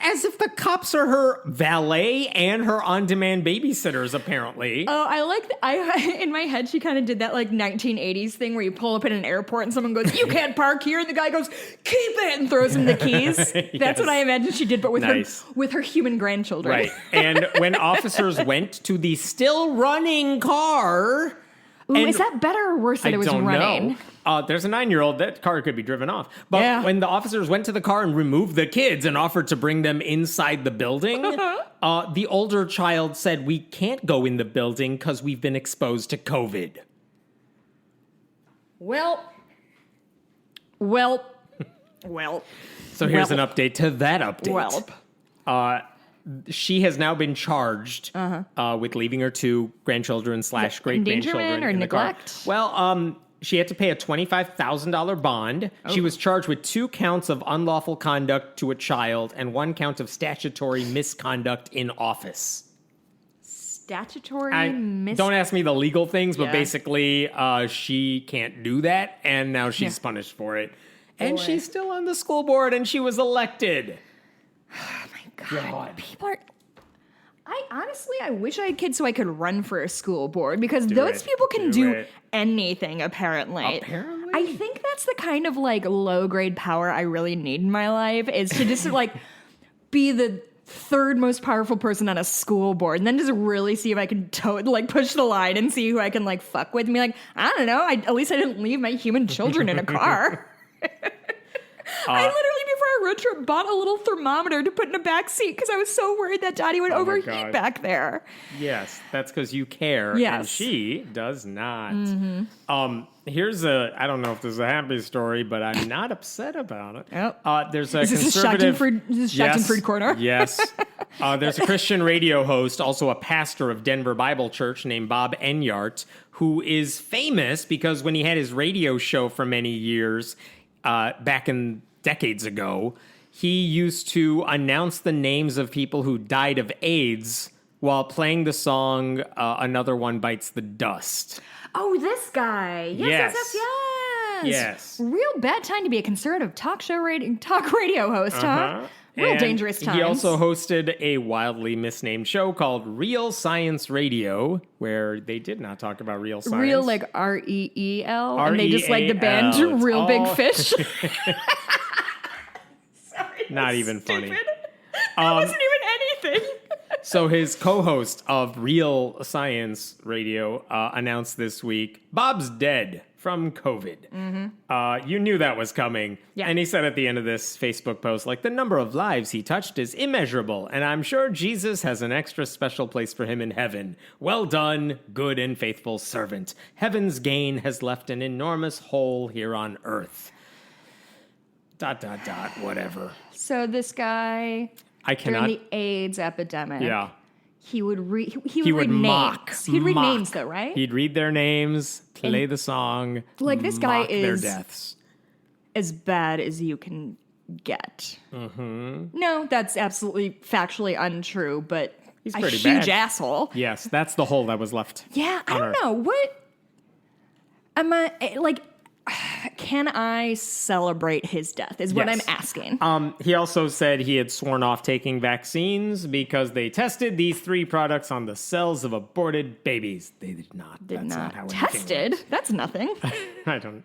As if the cops are her valet and her on-demand babysitters, apparently. Oh, I in my head, she kind of did that like 1980s thing where you pull up at an airport and someone goes, "You can't park here," and the guy goes, "Keep it," and throws him the keys. That's what I imagine she did, but with her human grandchildren. Right. And when officers went to the still running car. Ooh, is that better or worse that it was running? Know. There's a 9-year-old. That car could be driven off. But when the officers went to the car and removed the kids and offered to bring them inside the building, the older child said, "We can't go in the building because we've been exposed to COVID." Well. So here's an update to that update. She has now been charged with leaving her 2 grandchildren / great-grandchildren or in neglect? the car. Well, she had to pay a $25,000 bond. Oh. She was charged with 2 counts of unlawful conduct to a child and 1 count of statutory misconduct in office. Don't ask me the legal things, but basically she can't do that, and now she's punished for it. And she's still on the school board, and she was elected. Oh my God. People are... I wish I had kids so I could run for a school board, because those people can do anything, apparently. I think that's the kind of like low grade power I really need in my life, is to just like be the 3rd most powerful person on a school board, and then just really see if I can push the line and see who I can like fuck with and be like, I don't know, at least I didn't leave my human children in a car. I literally, before our road trip, bought a little thermometer to put in a back seat because I was so worried that Daddy would overheat back there. Yes, that's because you care, and she does not. Mm-hmm. Here's I don't know if this is a happy story, but I'm not upset about it. Oh. There's a is this conservative... Is this Shagton Corner? Yes. There's a Christian radio host, also a pastor of Denver Bible Church, named Bob Enyart, who is famous because when he had his radio show for many years... back in decades ago, he used to announce the names of people who died of AIDS while playing the song "Another One Bites the Dust." Oh, this guy! Yes. Real bad time to be a conservative talk radio host, huh? Real dangerous times. He also hosted a wildly misnamed show called Real Science Radio, where they did not talk about real science. Real, like REEL, and they just like the band Real Big Fish. Sorry, not even funny. That wasn't even anything. So his co-host of Real Science Radio announced this week, Bob's dead from COVID. Mm-hmm. You knew that was coming. Yeah. And he said at the end of this Facebook post, like, the number of lives he touched is immeasurable, and I'm sure Jesus has an extra special place for him in heaven. Well done, good and faithful servant. Heaven's gain has left an enormous hole here on earth. ... whatever. So this guy... During the AIDS epidemic. Yeah. He would read names. He'd read names, though, right? He'd read their names, play the song, like this guy is their deaths. As bad as you can get. Mm-hmm. No, that's absolutely factually untrue, but he's a pretty huge bad. Asshole. Yes, that's the hole that was left. Yeah, I don't know. What am I like? Can I celebrate his death is what I'm asking. He also said he had sworn off taking vaccines because they tested these 3 products on the cells of aborted babies. They did not. That's not how tested? That's nothing. I don't.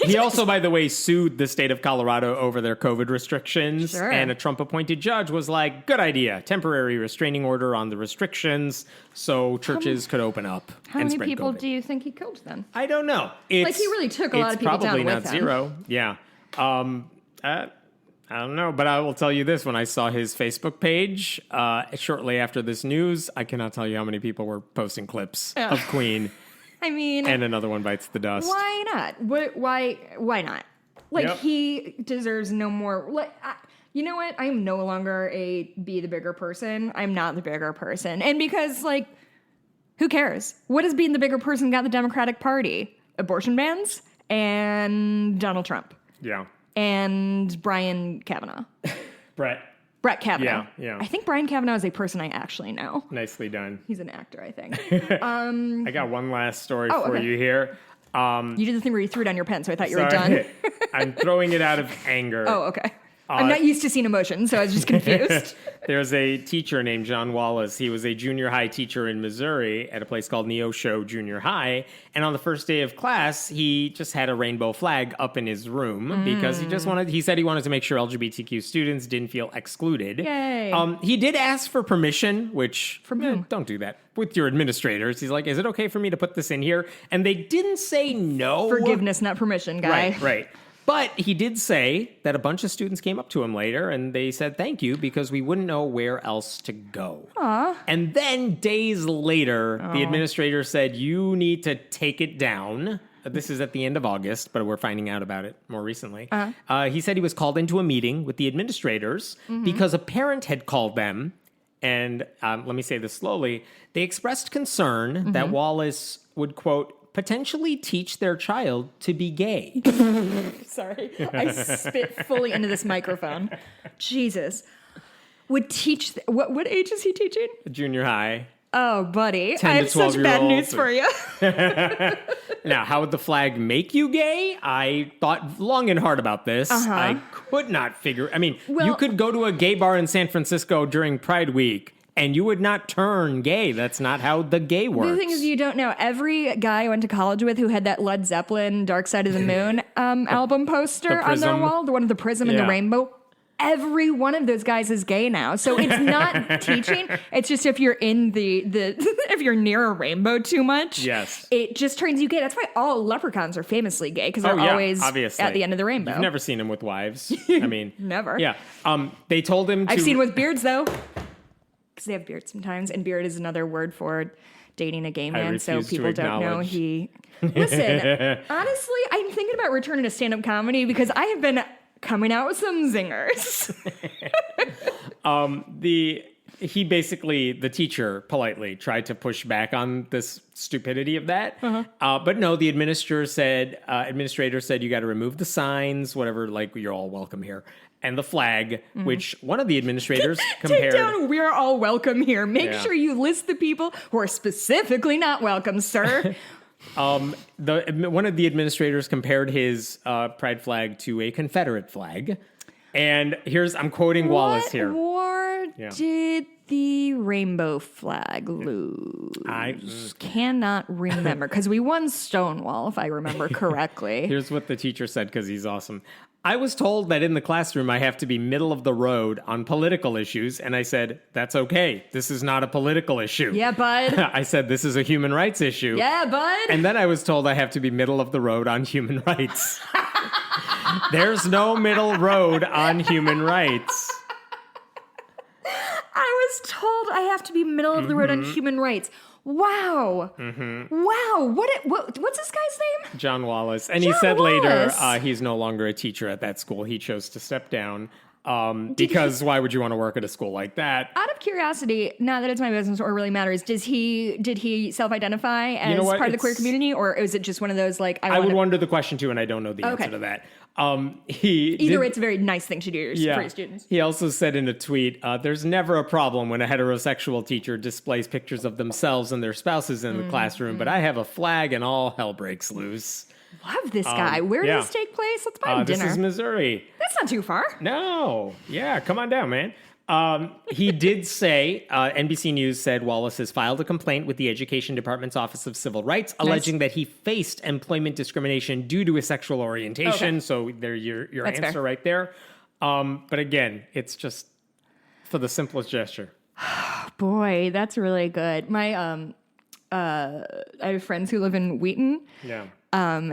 He also, by the way, sued the state of Colorado over their COVID restrictions. Sure. And a Trump-appointed judge was like, good idea. Temporary restraining order on the restrictions so churches could open up How and many spread people COVID. do you think he killed then? I don't know. He really took a lot of people down with him. It's probably not 0. Yeah. I don't know, but I will tell you this. When I saw his Facebook page shortly after this news, I cannot tell you how many people were posting clips of Queen. I mean... And Another One Bites the Dust. Why not? Why not? Like, he deserves no more... you know what? I am no longer be the bigger person. I'm not the bigger person. And because, like, who cares? What has being the bigger person got the Democratic Party? Abortion bans and Donald Trump. Yeah. And Brian Kavanaugh. Brett Kavanaugh. Yeah. I think Brian Kavanaugh is a person I actually know. Nicely done. He's an actor, I think. I got one last story for you here. You did the thing where you threw down your pen, so I thought you were done. I'm throwing it out of anger. Oh, okay. I'm not used to seeing emotions, so I was just confused. There's a teacher named John Wallace. He was a junior high teacher in Missouri at a place called Neosho Junior High. And on the first day of class, he just had a rainbow flag up in his room because he said he wanted to make sure LGBTQ students didn't feel excluded. Yay. He did ask for permission, which From whom? Don't do that. With your administrators. He's like, is it okay for me to put this in here? And they didn't say no. Forgiveness, not permission, guy. Right. But he did say that a bunch of students came up to him later and they said thank you because we wouldn't know where else to go. Aww. And then days later, the administrator said, you need to take it down. This is at the end of August, but we're finding out about it more recently. He said he was called into a meeting with the administrators because a parent had called them. And let me say this slowly. They expressed concern that Wallace would, quote, potentially teach their child to be gay. Sorry, I spit fully into this microphone. Jesus. Would teach... What age is he teaching? Junior high. Oh, buddy. 10 I to have such 12-year-olds. bad news for you. Now, how would the flag make you gay? I thought long and hard about this. I could not figure... I mean, you could go to a gay bar in San Francisco during Pride Week and you would not turn gay. That's not how the gay works. The thing is, you don't know. Every guy I went to college with who had that Led Zeppelin Dark Side of the Moon album poster on their wall, the one with the prism and the rainbow, every one of those guys is gay now. So it's not teaching. It's just if you're in the if you're near a rainbow too much, it just turns you gay. That's why all leprechauns are famously gay, because they're always obviously at the end of the rainbow. You've never seen them with wives. I mean, never. Yeah. They told him to... I've seen with beards, though. Because they have beards sometimes, and beard is another word for dating a gay man, so people don't know he... Listen, honestly, I'm thinking about returning to stand-up comedy because I have been coming out with some zingers. He basically, the teacher politely tried to push back on this stupidity of that. But no, the administrator said, you got to remove the signs, whatever, like, you're all welcome here. And the flag, which one of the administrators compared... Take down, we're all welcome here. Make sure you list the people who are specifically not welcome, sir. One of the administrators compared his pride flag to a Confederate flag. And I'm quoting Wallace here. What war did the rainbow flag lose? I cannot remember, because we won Stonewall, if I remember correctly. Here's what the teacher said, because he's awesome. I was told that in the classroom I have to be middle of the road on political issues, and I said, that's okay. This is not a political issue. Yeah, bud. I said, this is a human rights issue. Yeah, bud. And then I was told I have to be middle of the road on human rights. There's no middle road on human rights. I was told I have to be middle of the road on human rights. Wow. Wow. What's this guy's name? John Wallace. And he said later he's no longer a teacher at that school. He chose to step down because why would you want to work at a school like that? Out of curiosity, not that it's my business or really matters, did he self-identify as part of the queer community, or is it just one of those like... I would wonder the question too, and I don't know the answer to that. It's a very nice thing to do for your students. He also said in a tweet, there's never a problem when a heterosexual teacher displays pictures of themselves and their spouses in the classroom, but I have a flag and all hell breaks loose. Love this guy. Where does this take place? Let's buy him dinner. This is Missouri. That's not too far. No. Yeah, come on down, man. He did say, NBC News said Wallace has filed a complaint with the Education Department's Office of Civil Rights, alleging that he faced employment discrimination due to his sexual orientation. So there's your answer fair. Right there. But again, it's just for the simplest gesture. Boy, that's really good. My I have friends who live in Wheaton. Yeah.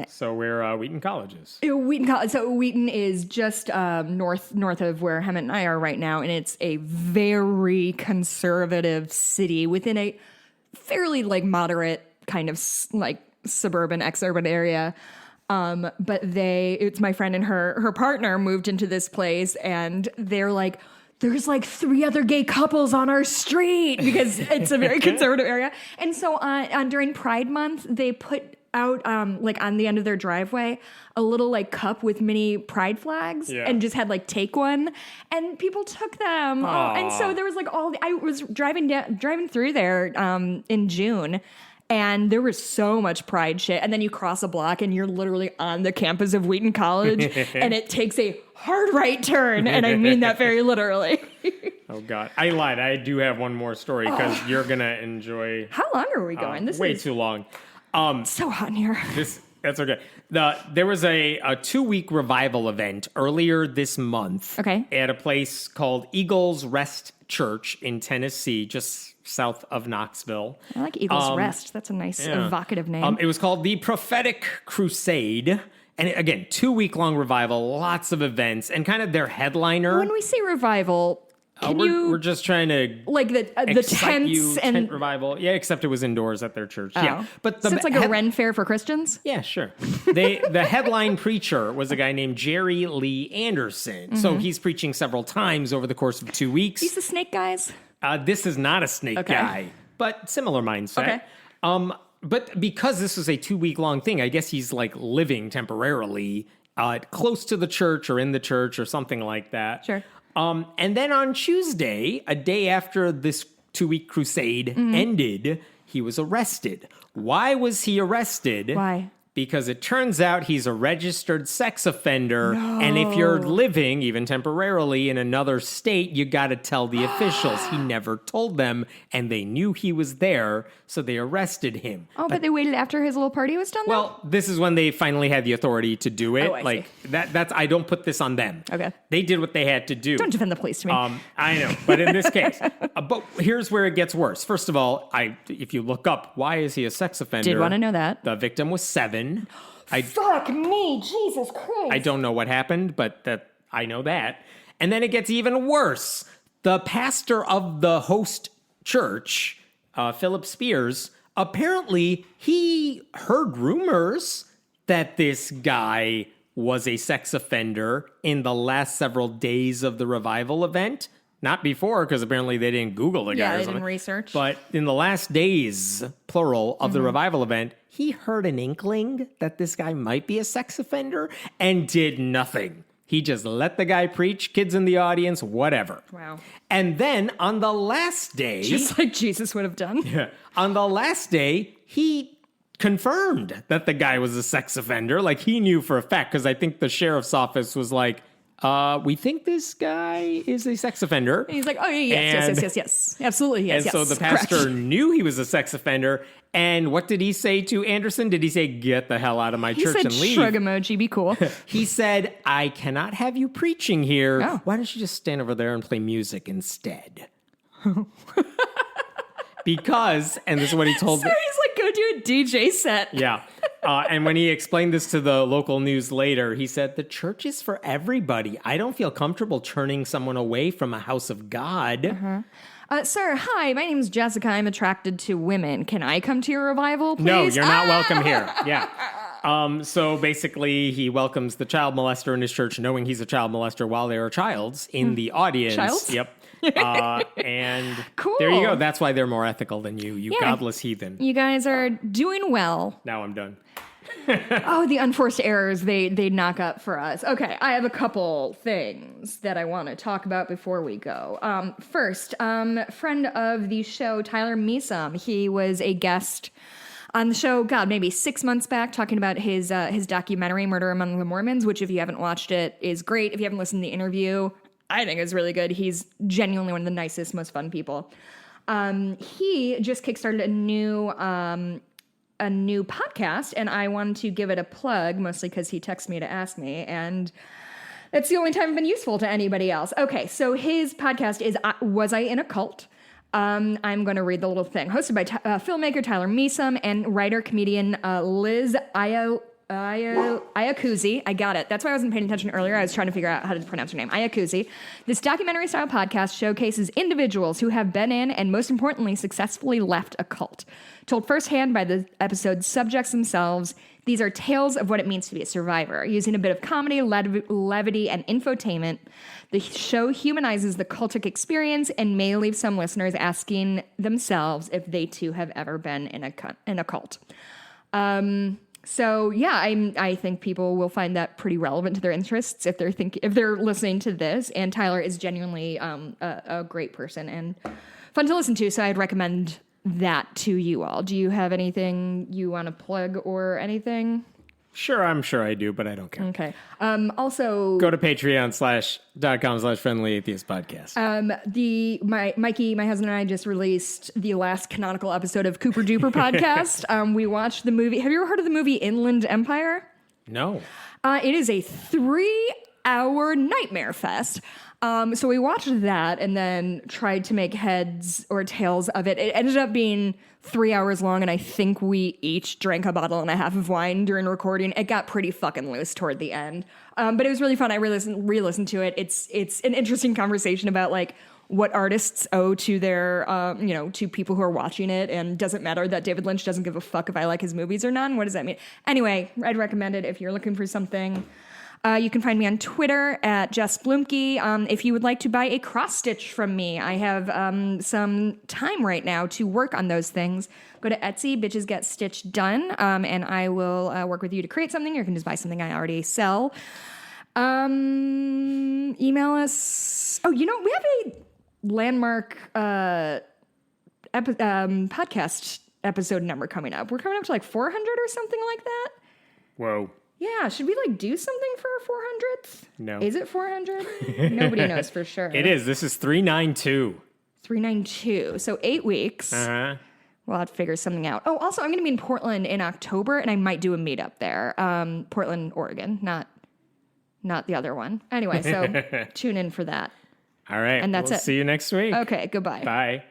So where Wheaton College is. Wheaton College. So Wheaton is just north of where Hemmett and I are right now, and it's a very conservative city within a fairly like moderate kind of like suburban, exurban area. But it's my friend and her partner moved into this place, and they're like, there's like 3 other gay couples on our street because it's a very conservative area. And so during Pride Month, they put out like on the end of their driveway a little like cup with mini pride flags and just had like take one, and people took them. And so there was like I was driving through there in June, And there was so much pride shit. And then you cross a block and you're literally on the campus of Wheaton College and it takes a hard right turn. And I mean that very literally. Oh, God. I lied. I do have one more story because you're going to enjoy. How long are we going? This way is too long. so hot in here. That's okay. There was a 2-week revival event earlier this month. Okay. At a place called Eagles Rest Church in Tennessee, just south of Knoxville. I like Eagles Rest. That's a nice, evocative name. It was called the Prophetic Crusade. And again, 2-week-long revival, lots of events, and kind of their headliner. When we say revival, we're just trying to like the tents and tent revival. Yeah, except it was indoors at their church. Oh. Yeah, but so it's like a Ren Fair for Christians. Yeah, sure. The headline preacher was a guy named Jerry Lee Anderson. So he's preaching several times over the course of 2 weeks. He's the snake guys. This is not a snake guy, but similar mindset. Okay. But because this was a 2-week-long thing, I guess he's like living temporarily close to the church or in the church or something like that. Sure. And then on Tuesday, a day after this 2-week crusade ended, he was arrested. Why was he arrested? Why? Because it turns out he's a registered sex offender. No. And if you're living, even temporarily, in another state, you got to tell the officials. He never told them, and they knew he was there, so they arrested him. Oh, but they waited after his little party was done, though? Well, this is when they finally had the authority to do it. Oh, I see. That's I don't put this on them. Okay. They did what they had to do. Don't defend the police to me. I know, but in this case, but here's where it gets worse. First of all, if you look up, why is he a sex offender? Did want to know that. The victim was 7. Fuck me, Jesus Christ. I don't know what happened, but I know that. And then it gets even worse. The pastor of the host church, Philip Spears, apparently he heard rumors that this guy was a sex offender in the last several days of the revival event. Not before, because apparently they didn't Google the guy or something. Yeah, they didn't research. But in the last days, plural, of the revival event, he heard an inkling that this guy might be a sex offender and did nothing. He just let the guy preach, kids in the audience, whatever. Wow. And then on the last day... Just like Jesus would have done. Yeah. On the last day, he confirmed that the guy was a sex offender. Like, he knew for a fact, because I think the sheriff's office was like, we think this guy is a sex offender. And he's like, oh, yes. Absolutely, yes, and so the pastor knew he was a sex offender. And what did he say to Anderson? Did he say, get the hell out of my church and leave? He said, shrug emoji, be cool. He said, I cannot have you preaching here. Oh. Why don't you just stand over there and play music instead? Because, and this is what he told me. So he's like, go do a DJ set. Yeah. And when he explained this to the local news later, he said, the church is for everybody. I don't feel comfortable turning someone away from a house of God. Sir, hi, my name's Jessica. I'm attracted to women. Can I come to your revival, please? No, you're not welcome here. Yeah. So basically, he welcomes the child molester in his church, knowing he's a child molester while there are childs in the audience. Childs? Yep. And cool. There you go. That's why they're more ethical than you godless heathen. You guys are doing well. Now I'm done. Oh, the unforced errors they knock up for us. Okay, I have a couple things that I want to talk about before we go. First, friend of the show, Tyler Measom. He was a guest on the show, maybe 6 months back, talking about his documentary, Murder Among the Mormons, which, if you haven't watched it, is great. If you haven't listened to the interview, I think it's really good. He's genuinely one of the nicest, most fun people. He just kickstarted a new podcast, and I wanted to give it a plug, mostly because he texted me to ask me, and that's the only time I've been useful to anybody else. Okay, so his podcast is Was I in a Cult? I'm going to read the little thing. Hosted by filmmaker Tyler Measom and writer-comedian Liz Iacuzzi. I got it. That's why I wasn't paying attention earlier. I was trying to figure out how to pronounce her name. Iacuzzi. This documentary-style podcast showcases individuals who have been in and, most importantly, successfully left a cult. Told firsthand by the episode's subjects themselves, these are tales of what it means to be a survivor. Using a bit of comedy, levity, and infotainment, the show humanizes the cultic experience and may leave some listeners asking themselves if they too have ever been in a cult. So yeah, I think people will find that pretty relevant to their interests if they're listening to this. And Tyler is genuinely a great person and fun to listen to. So I'd recommend that to you all. Do you have anything you want to plug or anything? Sure, I'm sure I do, but I don't care. Okay. Also, go to patreon.com/friendly atheist podcast. Mikey, my husband and I just released the last canonical episode of Cooper Duper podcast. We watched the movie. Have you ever heard of the movie Inland Empire? No. It is a 3-hour nightmare fest. So we watched that and then tried to make heads or tails of it. It ended up being 3 hours long, and I think we each drank a bottle and a half of wine during recording. It got pretty fucking loose toward the end. But it was really fun. I re-listened to it. It's an interesting conversation about like what artists owe to their, to people who are watching it, and doesn't matter that David Lynch doesn't give a fuck if I like his movies or not. What does that mean? Anyway, I'd recommend it if you're looking for something. You can find me on Twitter at Jess Blumke. If you would like to buy a cross stitch from me, I have some time right now to work on those things. Go to Etsy, Bitches Get Stitched Done, and I will work with you to create something. You can just buy something I already sell. Email us. Oh, we have a landmark podcast episode number coming up. We're coming up to like 400 or something like that. Whoa. Yeah, should we do something for our 400th? No. Is it 400? Nobody knows for sure. It is. This is 392. 392. So 8 weeks. Uh-huh. We'll have to figure something out. Oh, also, I'm going to be in Portland in October, and I might do a meetup there. Portland, Oregon, not the other one. Anyway, so tune in for that. All right. And that's we'll it. See you next week. Okay, goodbye. Bye.